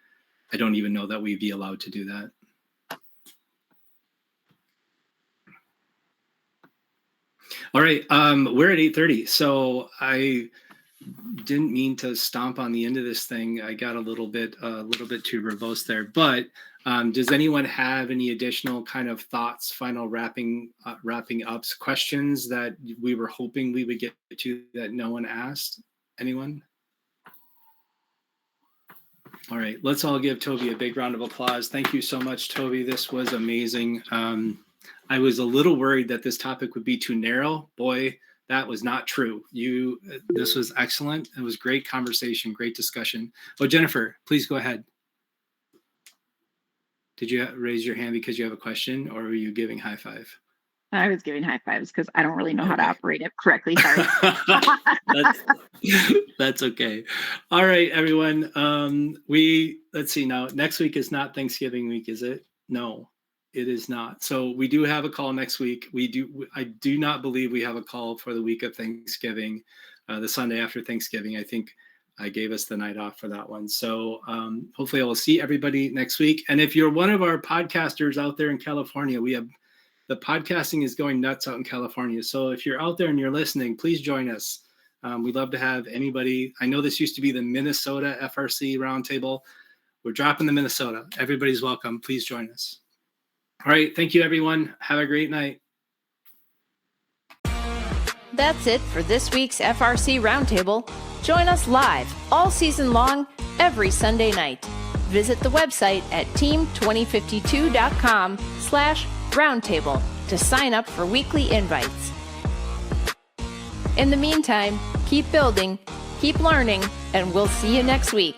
I don't even know that we'd be allowed to do that. All right, we're at 8:30, so I didn't mean to stomp on the end of this thing. I got a little bit too verbose there. But does anyone have any additional kind of thoughts, final wrapping ups, questions that we were hoping we would get to that no one asked? Anyone? All right, let's all give Toby a big round of applause. Thank you so much, Toby. This was amazing. I was a little worried that this topic would be too narrow. Boy, that was not true. This was excellent. It was great conversation, great discussion. Oh, Jennifer, please go ahead. Did you raise your hand because you have a question, or were you giving high five? I was giving high fives because I don't really know how to operate it correctly. Sorry. That's okay. All right, everyone. Let's see now. Next week is not Thanksgiving week, is it? No, it is not. So we do have a call next week. I do not believe we have a call for the week of Thanksgiving, the Sunday after Thanksgiving. I think I gave us the night off for that one. So hopefully I will see everybody next week. And if you're one of our podcasters out there in California, the podcasting is going nuts out in California. So if you're out there and you're listening, please join us. We'd love to have anybody. I know this used to be the Minnesota FRC Roundtable. We're dropping the Minnesota. Everybody's welcome. Please join us. All right. Thank you, everyone. Have a great night. That's it for this week's FRC Roundtable. Join us live all season long, every Sunday night. Visit the website at team2052.com/roundtable to sign up for weekly invites. In the meantime, keep building, keep learning, and we'll see you next week.